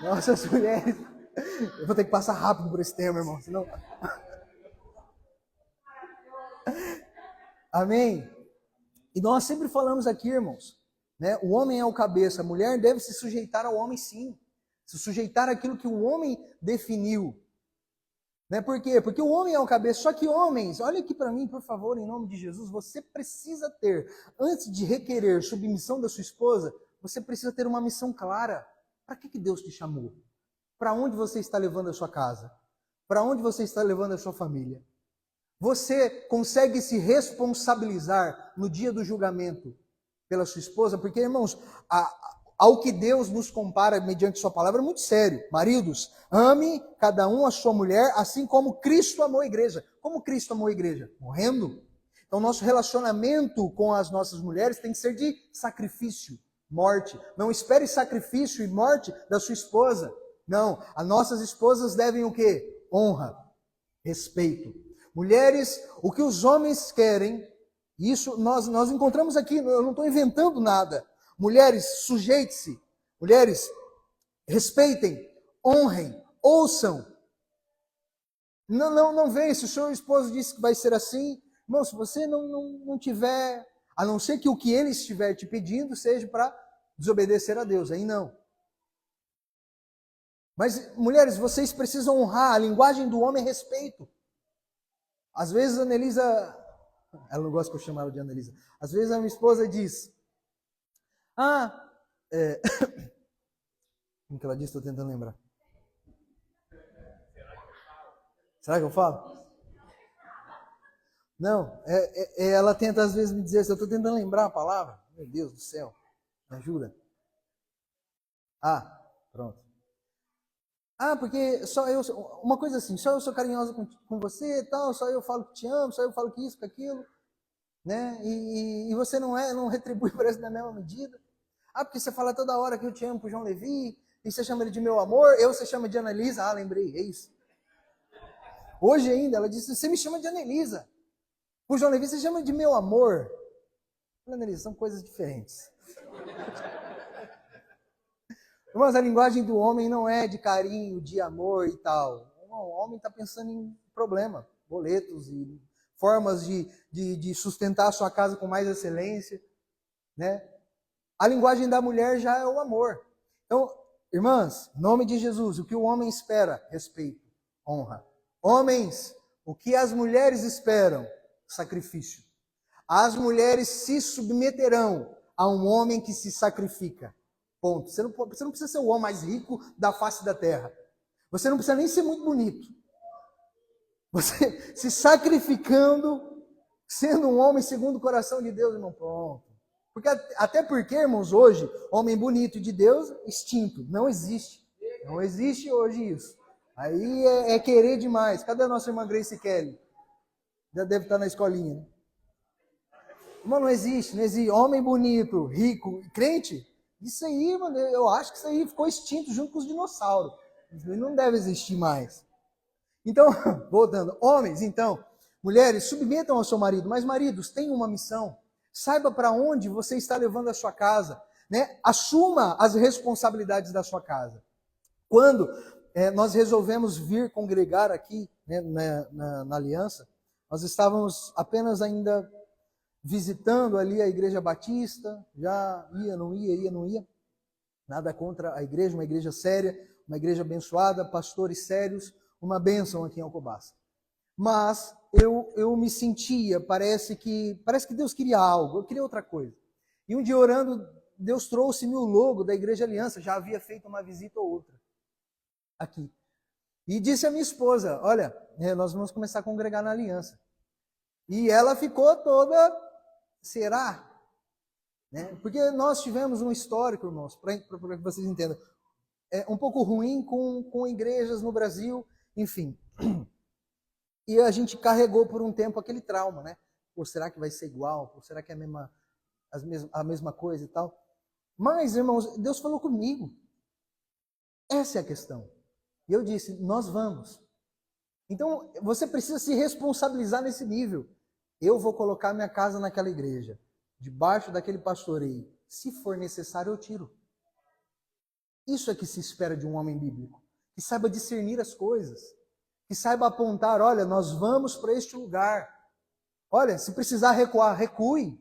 Nossas mulheres... Eu vou ter que passar rápido por esse tema, irmão, senão... Amém? E nós sempre falamos aqui, irmãos, né? O homem é o cabeça, a mulher deve se sujeitar ao homem, sim. Se sujeitar àquilo que o homem definiu. Né? Por quê? Porque o homem é o cabeça. Só que homens, olha aqui para mim, por favor, em nome de Jesus, você precisa ter, antes de requerer submissão da sua esposa, você precisa ter uma missão clara. Para que Deus te chamou? Para onde você está levando a sua casa? Para onde você está levando a sua família? Você consegue se responsabilizar no dia do julgamento pela sua esposa? Porque, irmãos, ao que Deus nos compara mediante sua palavra é muito sério. Maridos, ame cada um a sua mulher, assim como Cristo amou a igreja. Como Cristo amou a igreja? Morrendo. Então, nosso relacionamento com as nossas mulheres tem que ser de sacrifício, morte. Não espere sacrifício e morte da sua esposa. Não, as nossas esposas devem o quê? Honra, respeito. Mulheres, o que os homens querem, isso nós encontramos aqui, eu não estou inventando nada. Mulheres, sujeite-se. Mulheres, respeitem, honrem, ouçam. Não vem, se o seu esposo disse que vai ser assim, irmão, se você não tiver, a não ser que o que ele estiver te pedindo seja para desobedecer a Deus, aí não. Mas, mulheres, vocês precisam honrar, a linguagem do homem é respeito. Às vezes a Anelisa, ela não gosta que eu chame ela de Anelisa, às vezes a minha esposa diz, como que ela disse? Estou tentando lembrar. Será que eu falo? Não, ela tenta às vezes me dizer assim, eu estou tentando lembrar a palavra. Meu Deus do céu, me ajuda. Ah, pronto. Ah, porque só eu, uma coisa assim, só eu sou carinhosa com você e tal, só eu falo que te amo, só eu falo que isso, que aquilo, né? E você não retribui, parece, na mesma medida. Ah, porque você fala toda hora que eu te amo pro João Levi, e você chama ele de meu amor, você chama de Annalisa. Ah, lembrei, é isso. Hoje ainda, ela disse, você me chama de Annalisa. Pro João Levi, você chama de meu amor. Annalisa, são coisas diferentes. Irmãos, a linguagem do homem não é de carinho, de amor e tal. O homem está pensando em problema, boletos e formas de sustentar a sua casa com mais excelência, né? A linguagem da mulher já é o amor. Então, irmãs, em nome de Jesus, o que o homem espera? Respeito, honra. Homens, o que as mulheres esperam? Sacrifício. As mulheres se submeterão a um homem que se sacrifica. Ponto. Você não precisa ser o homem mais rico da face da terra. Você não precisa nem ser muito bonito. Você se sacrificando, sendo um homem segundo o coração de Deus, irmão, pronto. Até porque, irmãos, hoje, homem bonito de Deus, extinto. Não existe. Não existe hoje isso. Aí é querer demais. Cadê a nossa irmã Grace Kelly? Já deve estar na escolinha, né? Irmão, não existe. Homem bonito, rico, crente. Isso aí, mano, eu acho que isso aí ficou extinto junto com os dinossauros. Isso aí não deve existir mais. Então, voltando. Homens, então, mulheres, submetam ao seu marido. Mas maridos, tenham uma missão. Saiba para onde você está levando a sua casa, né? Assuma as responsabilidades da sua casa. Quando nós resolvemos vir congregar aqui, né, na Aliança, nós estávamos apenas ainda visitando ali a Igreja Batista, já ia, não ia. Nada contra a igreja, uma igreja séria, uma igreja abençoada, pastores sérios, uma bênção aqui em Alcobaça. Mas eu me sentia, parece que Deus queria algo, eu queria outra coisa. E um dia orando, Deus trouxe-me o logo da Igreja Aliança, já havia feito uma visita ou outra aqui. E disse à minha esposa, olha, nós vamos começar a congregar na Aliança. E ela ficou toda, será? Né? Porque nós tivemos um histórico, irmãos, para que vocês entendam, um pouco ruim com igrejas no Brasil, enfim. E a gente carregou por um tempo aquele trauma, né? Pô, será que vai ser igual? Pô, será que é a mesma coisa e tal? Mas, irmãos, Deus falou comigo. Essa é a questão. E eu disse, nós vamos. Então, você precisa se responsabilizar nesse nível. Eu vou colocar minha casa naquela igreja, debaixo daquele pastoreio. Se for necessário, eu tiro. Isso é que se espera de um homem bíblico. Que saiba discernir as coisas. Que saiba apontar, olha, nós vamos para este lugar. Olha, se precisar recuar, recue.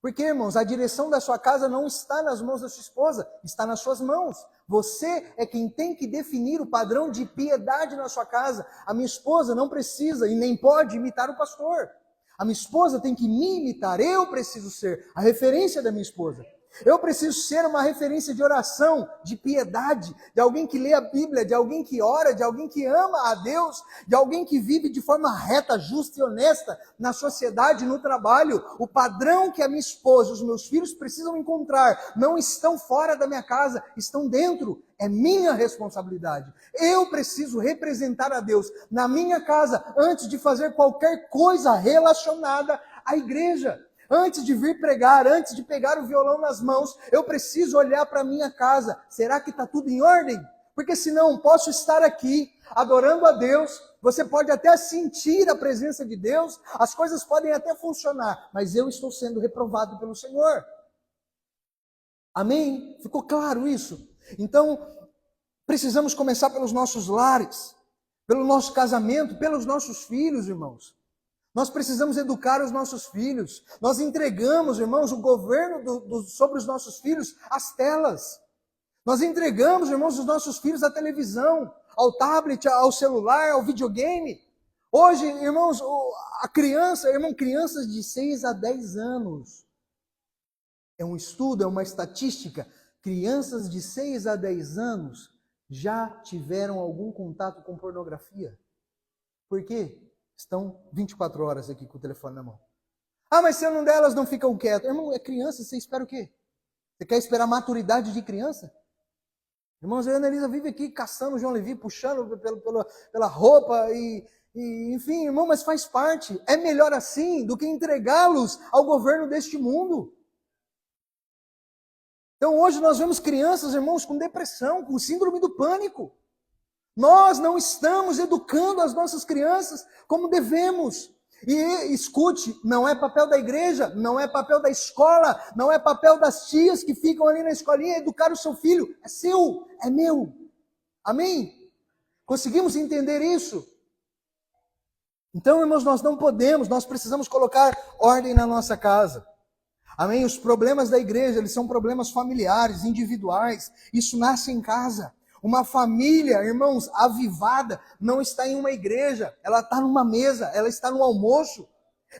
Porque, irmãos, a direção da sua casa não está nas mãos da sua esposa, está nas suas mãos. Você é quem tem que definir o padrão de piedade na sua casa. A minha esposa não precisa e nem pode imitar o pastor. A minha esposa tem que me imitar. Eu preciso ser a referência da minha esposa. Eu preciso ser uma referência de oração, de piedade, de alguém que lê a Bíblia, de alguém que ora, de alguém que ama a Deus, de alguém que vive de forma reta, justa e honesta na sociedade, no trabalho. O padrão que a minha esposa, os meus filhos precisam encontrar não estão fora da minha casa, estão dentro. É minha responsabilidade. Eu preciso representar a Deus na minha casa antes de fazer qualquer coisa relacionada à igreja. Antes de vir pregar, antes de pegar o violão nas mãos, eu preciso olhar para a minha casa. Será que está tudo em ordem? Porque senão posso estar aqui adorando a Deus, você pode até sentir a presença de Deus, as coisas podem até funcionar, mas eu estou sendo reprovado pelo Senhor. Amém? Ficou claro isso? Então, precisamos começar pelos nossos lares, pelo nosso casamento, pelos nossos filhos, irmãos. Nós precisamos educar os nossos filhos. Nós entregamos, irmãos, o governo sobre os nossos filhos às telas. Nós entregamos, irmãos, os nossos filhos à televisão, ao tablet, ao celular, ao videogame. Hoje, irmãos, crianças de 6 a 10 anos. É um estudo, é uma estatística. Crianças de 6 a 10 anos já tiveram algum contato com pornografia. Por quê? estão 24 horas aqui com o telefone na mão. Ah, mas se eu não der, elas não ficam quietas. Irmão, é criança, você espera o quê? Você quer esperar maturidade de criança? Irmãos, a Ana Elisa vive aqui caçando o João Levi, puxando pela roupa enfim, irmão, mas faz parte. É melhor assim do que entregá-los ao governo deste mundo. Então hoje nós vemos crianças, irmãos, com depressão, com síndrome do pânico. Nós não estamos educando as nossas crianças como devemos. E escute, não é papel da igreja, não é papel da escola, não é papel das tias que ficam ali na escolinha educar o seu filho. É seu, é meu. Amém? Conseguimos entender isso? Então, irmãos, nós não podemos, nós precisamos colocar ordem na nossa casa. Amém? Os problemas da igreja, eles são problemas familiares, individuais. Isso nasce em casa. Uma família, irmãos, avivada, não está em uma igreja. Ela está numa mesa, ela está no almoço,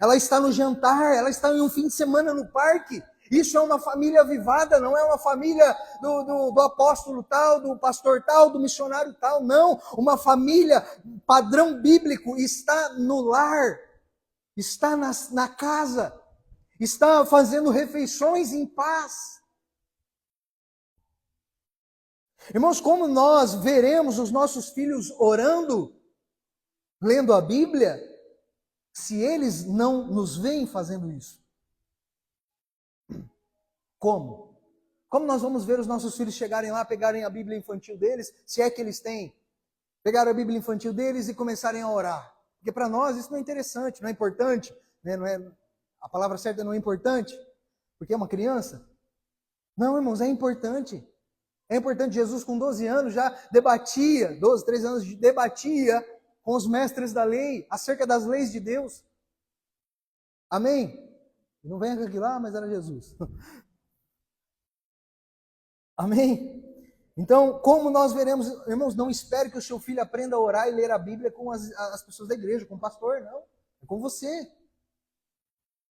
ela está no jantar, ela está em um fim de semana no parque. Isso é uma família avivada, não é uma família do apóstolo tal, do pastor tal, do missionário tal. Não, uma família padrão bíblico está no lar, está na casa, está fazendo refeições em paz. Irmãos, como nós veremos os nossos filhos orando, lendo a Bíblia, se eles não nos veem fazendo isso? Como? Como nós vamos ver os nossos filhos chegarem lá, pegarem a Bíblia infantil deles, se é que eles têm, pegaram a Bíblia infantil deles e começarem a orar? Porque para nós isso não é interessante, não é importante, né? Não é, a palavra certa não é importante, porque é uma criança. Não, irmãos, é importante. É importante. Jesus com 12 anos já debatia, 12, 13 anos, debatia com os mestres da lei acerca das leis de Deus. Amém? Não venha aqui lá, mas era Jesus. Amém? Então, como nós veremos, irmãos, não espere que o seu filho aprenda a orar e ler a Bíblia com as pessoas da igreja, com o pastor, não. É com você.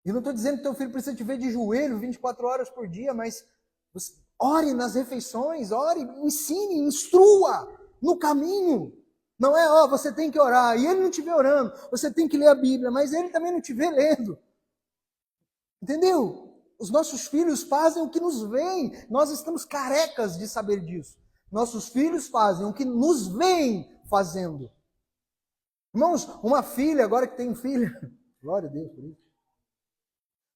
E não estou dizendo que teu filho precisa te ver de joelho 24 horas por dia, mas você, ore nas refeições, ore, ensine, instrua no caminho. Não é, você tem que orar, e ele não te vê orando, você tem que ler a Bíblia, mas ele também não te vê lendo. Entendeu? Os nossos filhos fazem o que nos veem. Nós estamos carecas de saber disso. Nossos filhos fazem o que nos veem fazendo. Irmãos, uma filha, agora que tem filha, glória a Deus por isso.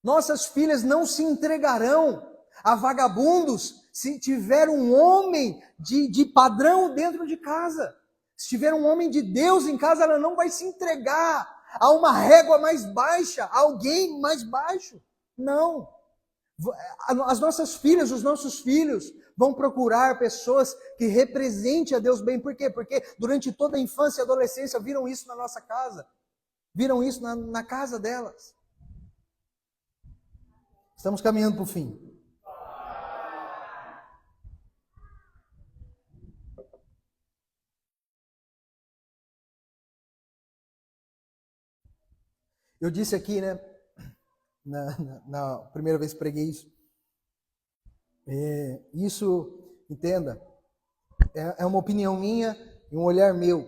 Nossas filhas não se entregarão a vagabundos se tiver um homem de padrão dentro de casa. Se tiver um homem de Deus em casa, ela não vai se entregar a uma régua mais baixa, a alguém mais baixo. Não. As nossas filhas, os nossos filhos vão procurar pessoas que representem a Deus bem. Por quê? Porque durante toda a infância e adolescência viram isso na nossa casa. Viram isso na casa delas. Estamos caminhando para o fim. Eu disse aqui, né? Na primeira vez que preguei isso. Isso, entenda, é uma opinião minha e um olhar meu.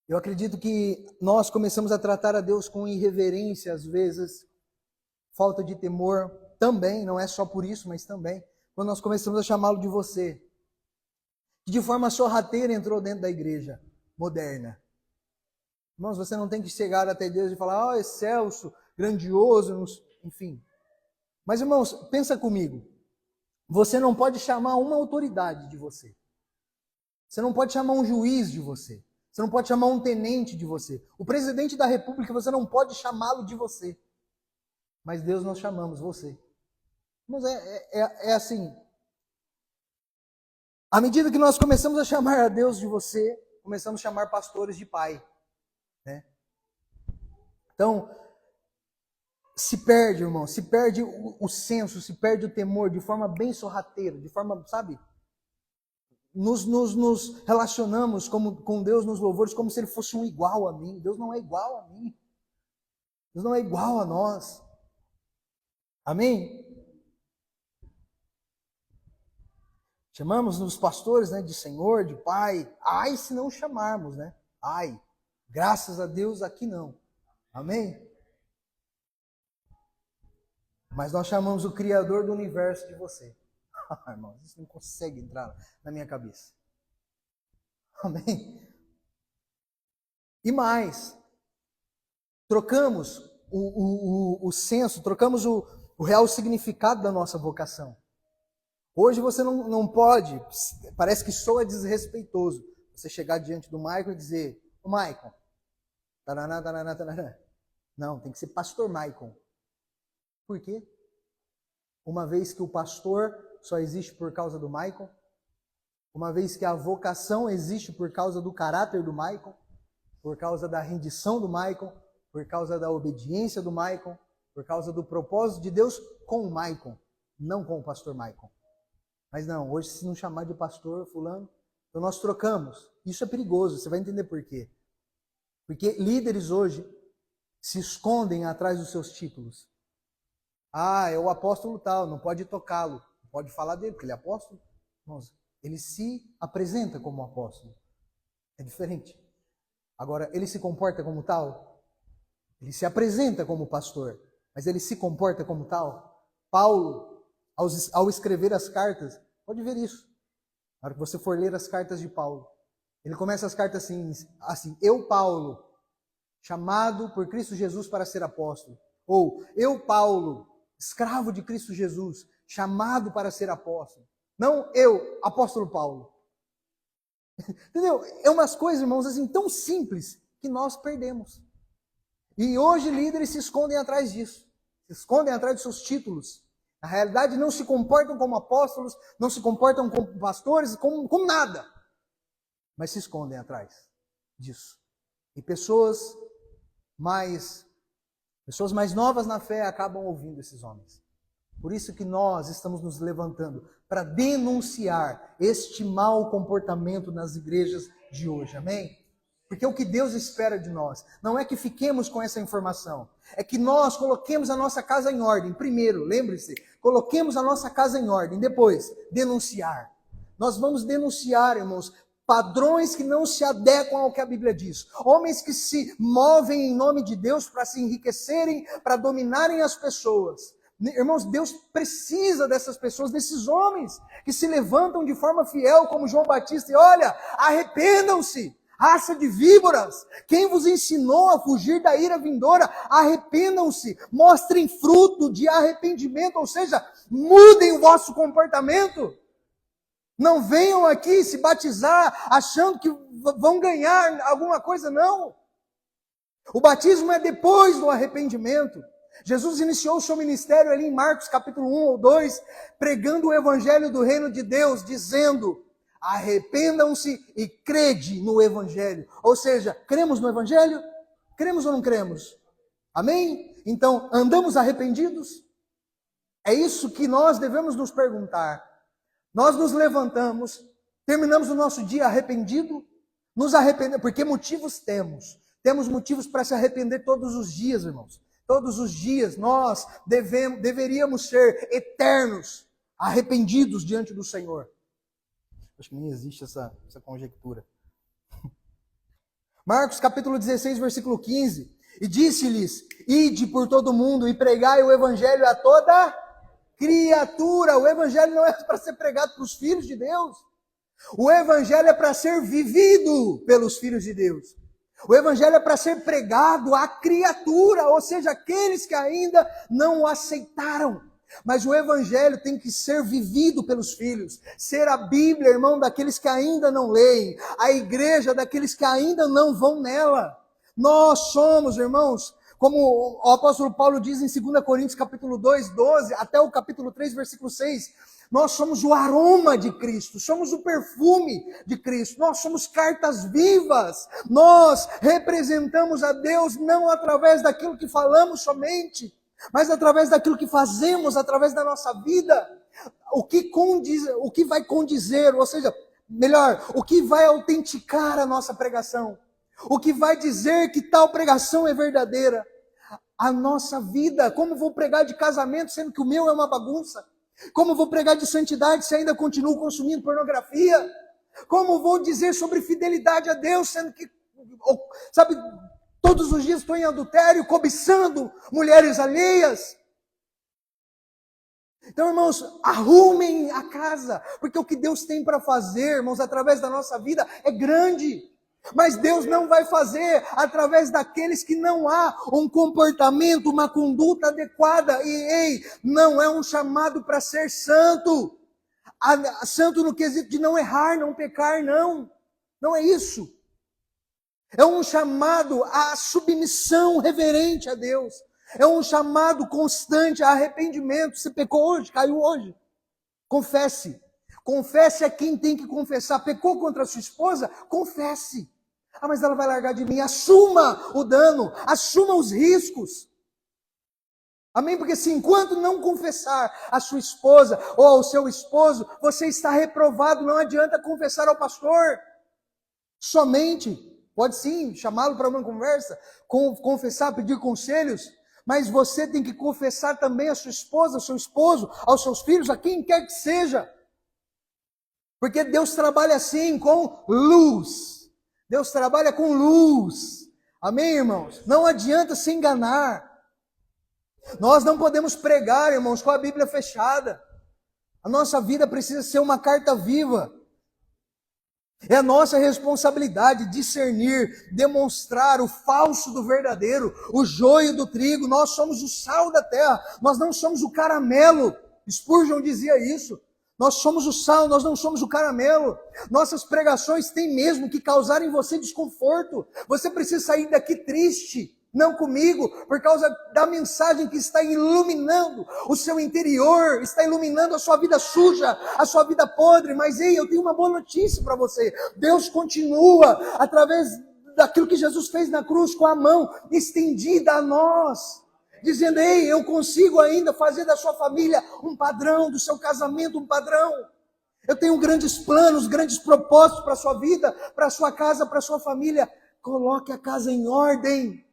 Eu acredito que nós começamos a tratar a Deus com irreverência, às vezes, falta de temor, também, não é só por isso, mas também, quando nós começamos a chamá-lo de você, que de forma sorrateira entrou dentro da igreja moderna. Irmãos, você não tem que chegar até Deus e falar, excelso, grandioso, enfim. Mas, irmãos, pensa comigo. Você não pode chamar uma autoridade de você. Você não pode chamar um juiz de você. Você não pode chamar um tenente de você. O presidente da república, você não pode chamá-lo de você. Mas Deus nós chamamos você. Irmãos, é assim. À medida que nós começamos a chamar a Deus de você, começamos a chamar pastores de pai. Né? Então, se perde, irmão, se perde o senso, se perde o temor de forma bem sorrateira, de forma, sabe? Nos relacionamos com Deus nos louvores como se Ele fosse um igual a mim. Deus não é igual a mim. Deus não é igual a nós. Amém? Chamamos os pastores, né, de Senhor, de Pai. Ai, se não chamarmos, né? Ai, Graças a Deus aqui não. Amém? Mas nós chamamos o Criador do universo de você. Irmãos, isso não consegue entrar na minha cabeça. Amém? E mais, trocamos o senso, trocamos o real significado da nossa vocação. Hoje você não pode, parece que soa desrespeitoso, você chegar diante do Michael e dizer, ô Michael, taraná, taraná, taraná. Não, tem que ser pastor Michael. Por quê? Uma vez que o pastor só existe por causa do Michael, uma vez que a vocação existe por causa do caráter do Michael, por causa da rendição do Michael, por causa da obediência do Michael, por causa do propósito de Deus com o Michael, não com o pastor Michael. Mas não, hoje se não chamar de pastor fulano, então nós trocamos. Isso é perigoso, você vai entender por quê. Porque líderes hoje se escondem atrás dos seus títulos. Ah, é o apóstolo tal, não pode tocá-lo, não pode falar dele, porque ele é apóstolo. Nossa, ele se apresenta como apóstolo. É diferente. Agora, ele se comporta como tal? Ele se apresenta como pastor, mas ele se comporta como tal? Paulo, ao escrever as cartas, pode ver isso. Na hora que você for ler as cartas de Paulo, ele começa as cartas assim, eu, Paulo, chamado por Cristo Jesus para ser apóstolo. Ou, eu, Paulo, escravo de Cristo Jesus, chamado para ser apóstolo. Não eu, apóstolo Paulo. Entendeu? É umas coisas, irmãos, assim, tão simples que nós perdemos. E hoje líderes se escondem atrás disso. Se escondem atrás de seus títulos. Na realidade, não se comportam como apóstolos, não se comportam como pastores, como nada. Mas se escondem atrás disso. E pessoas mais novas na fé acabam ouvindo esses homens. Por isso que nós estamos nos levantando para denunciar este mau comportamento nas igrejas de hoje. Amém? Porque o que Deus espera de nós não é que fiquemos com essa informação, é que nós coloquemos a nossa casa em ordem. Primeiro, lembre-se, coloquemos a nossa casa em ordem. Depois, denunciar. Nós vamos denunciar, irmãos, padrões que não se adequam ao que a Bíblia diz. Homens que se movem em nome de Deus para se enriquecerem, para dominarem as pessoas. Irmãos, Deus precisa dessas pessoas, desses homens que se levantam de forma fiel, como João Batista, e olha, arrependam-se, raça de víboras, quem vos ensinou a fugir da ira vindoura, arrependam-se, mostrem fruto de arrependimento, ou seja, mudem o vosso comportamento. Não venham aqui se batizar achando que vão ganhar alguma coisa, não. O batismo é depois do arrependimento. Jesus iniciou o seu ministério ali em Marcos capítulo 1 ou 2, pregando o evangelho do reino de Deus, dizendo, arrependam-se e crede no evangelho. Ou seja, cremos no evangelho? Cremos ou não cremos? Amém? Então, andamos arrependidos? É isso que nós devemos nos perguntar. Nós nos levantamos, terminamos o nosso dia arrependido, nos arrependemos, porque motivos temos. Temos motivos para se arrepender todos os dias, irmãos. Todos os dias nós deveríamos ser eternos, arrependidos diante do Senhor. Acho que nem existe essa conjectura. Marcos capítulo 16, versículo 15. E disse-lhes, ide por todo mundo e pregai o evangelho a toda criatura. O evangelho não é para ser pregado para os filhos de Deus. O evangelho é para ser vivido pelos filhos de Deus. O evangelho é para ser pregado à criatura, ou seja, aqueles que ainda não o aceitaram. Mas o evangelho tem que ser vivido pelos filhos. Ser a Bíblia, irmão, daqueles que ainda não leem. A igreja daqueles que ainda não vão nela. Nós somos, irmãos, como o apóstolo Paulo diz em 2 Coríntios capítulo 2, 12, até o capítulo 3, versículo 6, nós somos o aroma de Cristo, somos o perfume de Cristo, nós somos cartas vivas, nós representamos a Deus não através daquilo que falamos somente, mas através daquilo que fazemos, através da nossa vida, o que vai condizer, ou seja, melhor, o que vai autenticar a nossa pregação, o que vai dizer que tal pregação é verdadeira, a nossa vida. Como vou pregar de casamento sendo que o meu é uma bagunça? Como vou pregar de santidade se ainda continuo consumindo pornografia? Como vou dizer sobre fidelidade a Deus sendo que sabe, todos os dias estou em adultério, cobiçando mulheres alheias. Então, irmãos, arrumem a casa, porque o que Deus tem para fazer, irmãos, através da nossa vida é grande. Mas Deus não vai fazer através daqueles que não há um comportamento, uma conduta adequada. E, não é um chamado para ser santo. Santo no quesito de não errar, não pecar, não. Não é isso. É um chamado à submissão reverente a Deus. É um chamado constante a arrependimento. Você pecou hoje, caiu hoje. Confesse. Confesse a quem tem que confessar. Pecou contra a sua esposa? Confesse. Ah, mas ela vai largar de mim. Assuma o dano. Assuma os riscos. Amém? Porque se enquanto não confessar a sua esposa ou ao seu esposo, você está reprovado. Não adianta confessar ao pastor. Somente. Pode sim chamá-lo para uma conversa. Confessar, pedir conselhos. Mas você tem que confessar também a sua esposa, ao seu esposo, aos seus filhos, a quem quer que seja. Porque Deus trabalha assim, com luz. Deus trabalha com luz. Amém, irmãos? Não adianta se enganar. Nós não podemos pregar, irmãos, com a Bíblia fechada. A nossa vida precisa ser uma carta viva. É a nossa responsabilidade discernir, demonstrar o falso do verdadeiro, o joio do trigo. Nós somos o sal da terra, nós não somos o caramelo. Spurgeon dizia isso. Nós somos o sal, nós não somos o caramelo. Nossas pregações têm mesmo que causar em você desconforto. Você precisa sair daqui triste. Não comigo, por causa da mensagem que está iluminando o seu interior, está iluminando a sua vida suja, a sua vida podre. Mas ei, eu tenho uma boa notícia para você. Deus continua, através daquilo que Jesus fez na cruz, com a mão estendida a nós, dizendo, ei, eu consigo ainda fazer da sua família um padrão, do seu casamento um padrão. Eu tenho grandes planos, grandes propósitos para a sua vida, para a sua casa, para a sua família. Coloque a casa em ordem.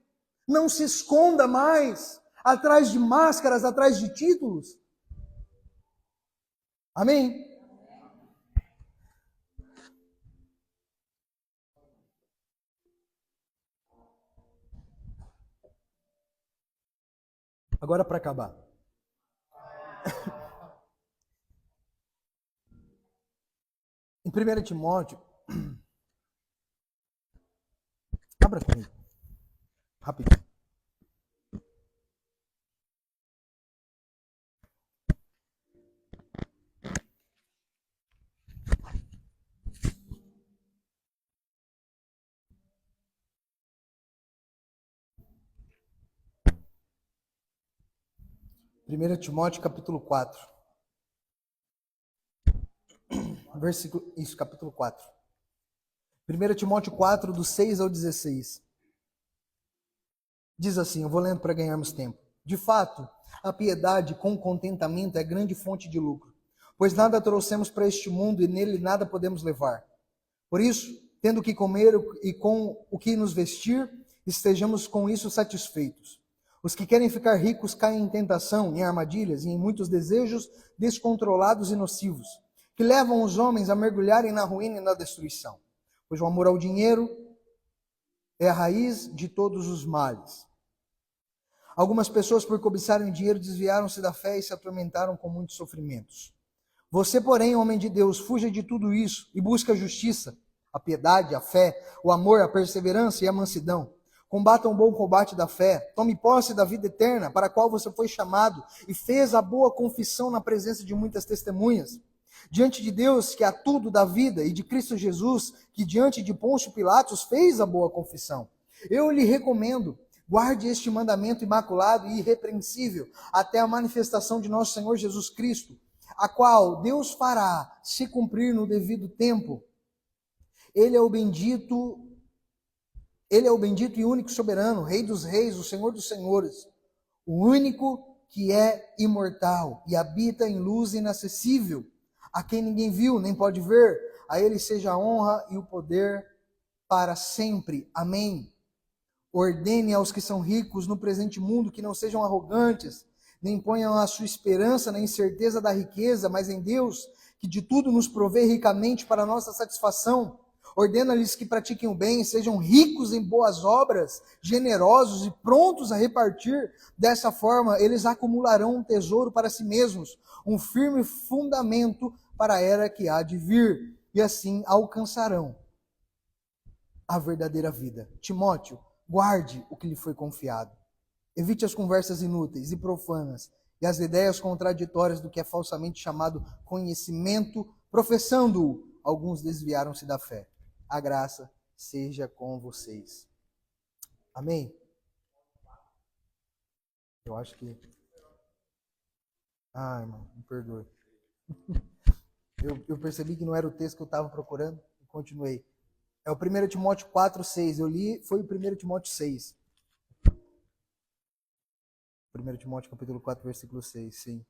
Não se esconda mais atrás de máscaras, atrás de títulos. Amém? Agora para acabar. Em 1 Timóteo, abra comigo. Rapidinho. Primeira Timóteo capítulo 4. Versículo, isso, capítulo 4. 1 Timóteo 4, do 6 ao 16. Diz assim, eu vou lendo para ganharmos tempo. De fato, a piedade com contentamento é grande fonte de lucro, pois nada trouxemos para este mundo e nele nada podemos levar. Por isso, tendo o que comer e com o que nos vestir, estejamos com isso satisfeitos. Os que querem ficar ricos caem em tentação, em armadilhas e em muitos desejos descontrolados e nocivos, que levam os homens a mergulharem na ruína e na destruição. Pois o amor ao dinheiro é a raiz de todos os males. Algumas pessoas, por cobiçarem dinheiro, desviaram-se da fé e se atormentaram com muitos sofrimentos. Você, porém, homem de Deus, fuja de tudo isso e busque a justiça, a piedade, a fé, o amor, a perseverança e a mansidão. Combata um bom combate da fé, tome posse da vida eterna, para a qual você foi chamado e fez a boa confissão na presença de muitas testemunhas. Diante de Deus, que há tudo da vida, e de Cristo Jesus, que diante de Pôncio Pilatos fez a boa confissão. Eu lhe recomendo, guarde este mandamento imaculado e irrepreensível até a manifestação de nosso Senhor Jesus Cristo, a qual Deus fará se cumprir no devido tempo. Ele é o bendito e único soberano, Rei dos reis, o Senhor dos senhores, o único que é imortal e habita em luz inacessível, a quem ninguém viu, nem pode ver. A ele seja a honra e o poder para sempre. Amém. Ordene aos que são ricos no presente mundo que não sejam arrogantes, nem ponham a sua esperança na incerteza da riqueza, mas em Deus, que de tudo nos provê ricamente para a nossa satisfação. ordena-lhes que pratiquem o bem, sejam ricos em boas obras, generosos e prontos a repartir. Dessa forma, eles acumularão um tesouro para si mesmos, um firme fundamento para a era que há de vir, e assim alcançarão a verdadeira vida. Timóteo, guarde o que lhe foi confiado. Evite as conversas inúteis e profanas e as ideias contraditórias do que é falsamente chamado conhecimento, professando-o. Alguns desviaram-se da fé. A graça seja com vocês. Amém? Eu acho que... Ai, irmão, me perdoe. Eu percebi que não era o texto que eu estava procurando e continuei. É o 1 Timóteo 4, 6. Eu li, foi o 1 Timóteo 6. 1 Timóteo capítulo 4, versículo 6, sim.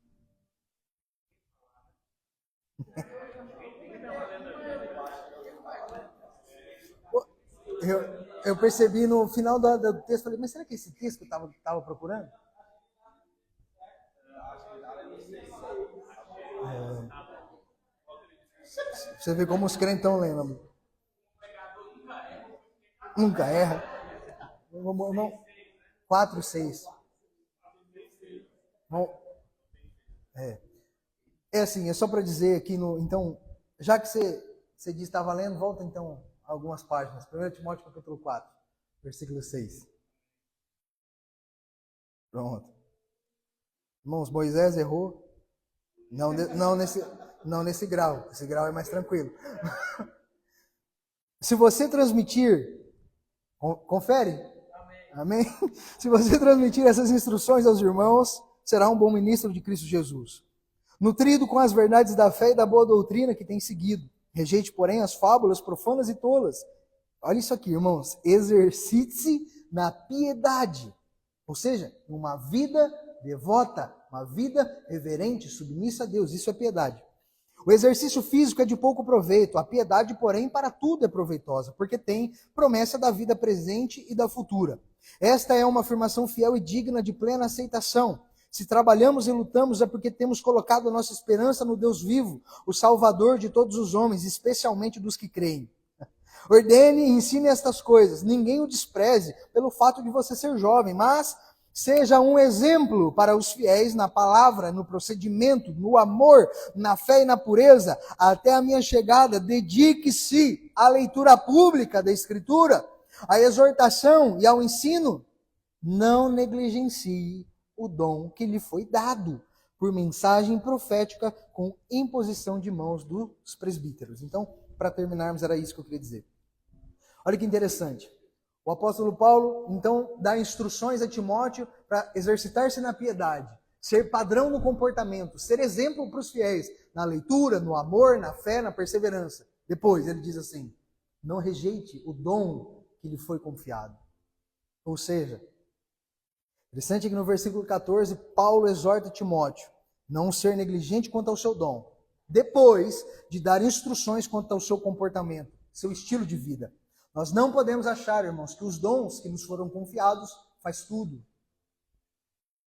Eu percebi no final do texto, falei, mas será que é esse texto que eu estava procurando? Você vê como os crentes estão lendo. Nunca erra. 4, 6. É assim, é só para dizer aqui, então, já que você disse que estava lendo, volta então algumas páginas. 1 Timóteo capítulo 4, versículo 6. Pronto. Irmãos, Moisés errou. Não nesse grau. Esse grau é mais tranquilo. Se você transmitir, confere? Amém? Se você transmitir essas instruções aos irmãos, será um bom ministro de Cristo Jesus. Nutrido com as verdades da fé e da boa doutrina que tem seguido. Rejeite, porém, as fábulas profanas e tolas. Olha isso aqui, irmãos. Exercite-se na piedade. Ou seja, uma vida devota, uma vida reverente, submissa a Deus. Isso é piedade. O exercício físico é de pouco proveito. A piedade, porém, para tudo é proveitosa, porque tem promessa da vida presente e da futura. Esta é uma afirmação fiel e digna de plena aceitação. Se trabalhamos e lutamos é porque temos colocado a nossa esperança no Deus vivo, o Salvador de todos os homens, especialmente dos que creem. Ordene e ensine estas coisas. Ninguém o despreze pelo fato de você ser jovem, mas seja um exemplo para os fiéis na palavra, no procedimento, no amor, na fé e na pureza. Até a minha chegada, dedique-se à leitura pública da Escritura, à exortação e ao ensino. Não negligencie o dom que lhe foi dado por mensagem profética com imposição de mãos dos presbíteros. Então, para terminarmos, era isso que eu queria dizer. Olha que interessante. O apóstolo Paulo, então, dá instruções a Timóteo para exercitar-se na piedade, ser padrão no comportamento, ser exemplo para os fiéis, na leitura, no amor, na fé, na perseverança. Depois, ele diz assim, não rejeite o dom que lhe foi confiado. Ou seja, interessante que no versículo 14, Paulo exorta Timóteo, não ser negligente quanto ao seu dom, depois de dar instruções quanto ao seu comportamento, seu estilo de vida. Nós não podemos achar, irmãos, que os dons que nos foram confiados faz tudo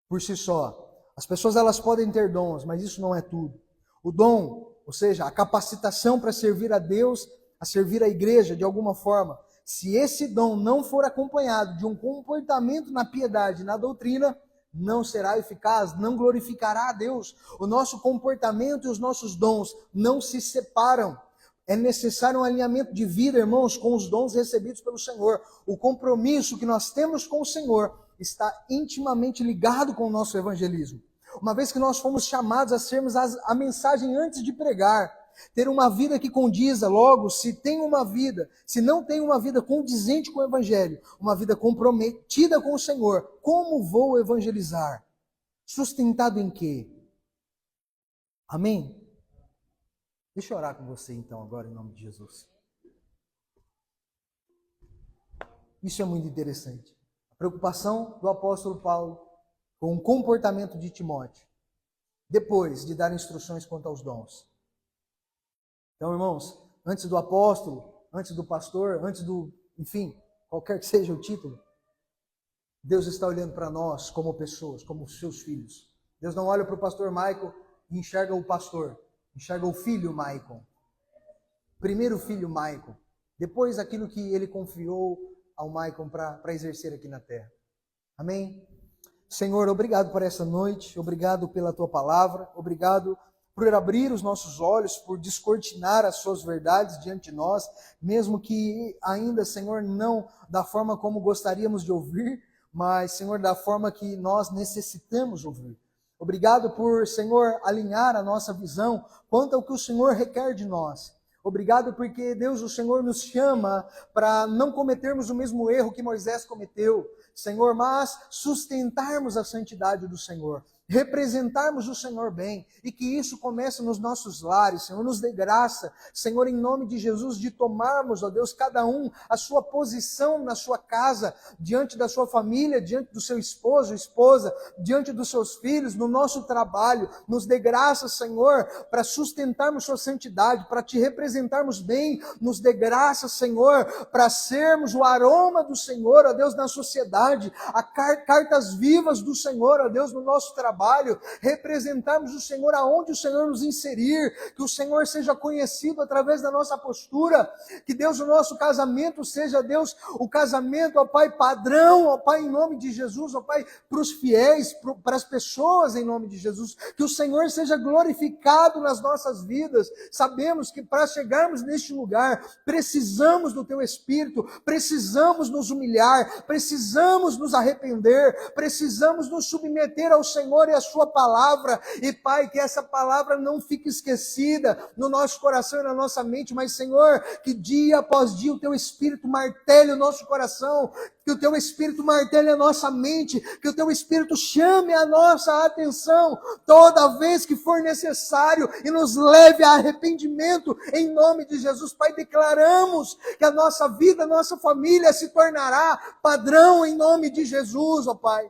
por si só. As pessoas elas podem ter dons, mas isso não é tudo. O dom, ou seja, a capacitação para servir a Deus, a servir a igreja de alguma forma, se esse dom não for acompanhado de um comportamento na piedade, na doutrina, não será eficaz, não glorificará a Deus. O nosso comportamento e os nossos dons não se separam. É necessário um alinhamento de vida, irmãos, com os dons recebidos pelo Senhor. O compromisso que nós temos com o Senhor está intimamente ligado com o nosso evangelismo. Uma vez que nós fomos chamados a sermos a mensagem antes de pregar, ter uma vida que condiza, logo, se não tem uma vida condizente com o Evangelho, uma vida comprometida com o Senhor, como vou evangelizar? Sustentado em quê? Amém? Deixa eu orar com você então agora, em nome de Jesus. Isso é muito interessante. A preocupação do apóstolo Paulo com o comportamento de Timóteo, depois de dar instruções quanto aos dons. Então, irmãos, antes do apóstolo, antes do pastor, enfim, qualquer que seja o título, Deus está olhando para nós como pessoas, como seus filhos. Deus não olha para o pastor Michael e enxerga o pastor, enxerga o filho Michael. Primeiro filho Michael. depois daquilo que Ele confiou ao Maicon para exercer aqui na terra. Amém? Senhor, obrigado por essa noite, obrigado pela Tua palavra, obrigado por abrir os nossos olhos, por descortinar as Suas verdades diante de nós, mesmo que ainda, Senhor, não da forma como gostaríamos de ouvir, mas, Senhor, da forma que nós necessitamos ouvir. Obrigado por, Senhor, alinhar a nossa visão quanto ao que o Senhor requer de nós. Obrigado porque, Deus, o Senhor nos chama para não cometermos o mesmo erro que Moisés cometeu, Senhor, mas sustentarmos a santidade do Senhor, representarmos o Senhor bem, e que isso comece nos nossos lares, Senhor, nos dê graça, Senhor, em nome de Jesus, de tomarmos, ó Deus, cada um a sua posição na sua casa, diante da sua família, diante do seu esposo, esposa, diante dos seus filhos, no nosso trabalho. Nos dê graça, Senhor, para sustentarmos sua santidade, para te representarmos bem. Nos dê graça, Senhor, para sermos o aroma do Senhor, ó Deus, na sociedade, cartas vivas do Senhor, ó Deus, no nosso trabalho, representarmos o Senhor aonde o Senhor nos inserir, que o Senhor seja conhecido através da nossa postura, que Deus, o nosso casamento seja, Deus, o casamento, ó Pai, padrão, ó Pai, em nome de Jesus, ó Pai, para os fiéis, para as pessoas, em nome de Jesus, que o Senhor seja glorificado nas nossas vidas. Sabemos que para chegarmos neste lugar, precisamos do Teu Espírito, precisamos nos humilhar, precisamos nos arrepender, precisamos nos submeter ao Senhor e a sua palavra, e Pai, que essa palavra não fique esquecida no nosso coração e na nossa mente, mas Senhor, que dia após dia o Teu Espírito martele o nosso coração, que o Teu Espírito martele a nossa mente, que o Teu Espírito chame a nossa atenção toda vez que for necessário e nos leve a arrependimento, em nome de Jesus. Pai, declaramos que a nossa vida, a nossa família se tornará padrão em nome de Jesus, ó Pai.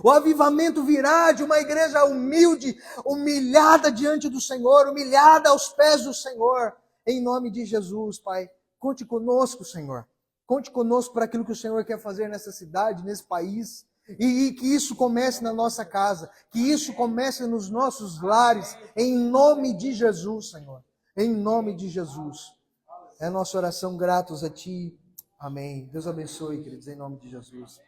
O avivamento virá de uma igreja humilde, humilhada diante do Senhor, humilhada aos pés do Senhor, em nome de Jesus, Pai. Conte conosco, Senhor. Conte conosco para aquilo que o Senhor quer fazer nessa cidade, nesse país, e que isso comece na nossa casa, que isso comece nos nossos lares, em nome de Jesus, Senhor. Em nome de Jesus. É a nossa oração, gratos a Ti. Amém. Deus abençoe, queridos, em nome de Jesus.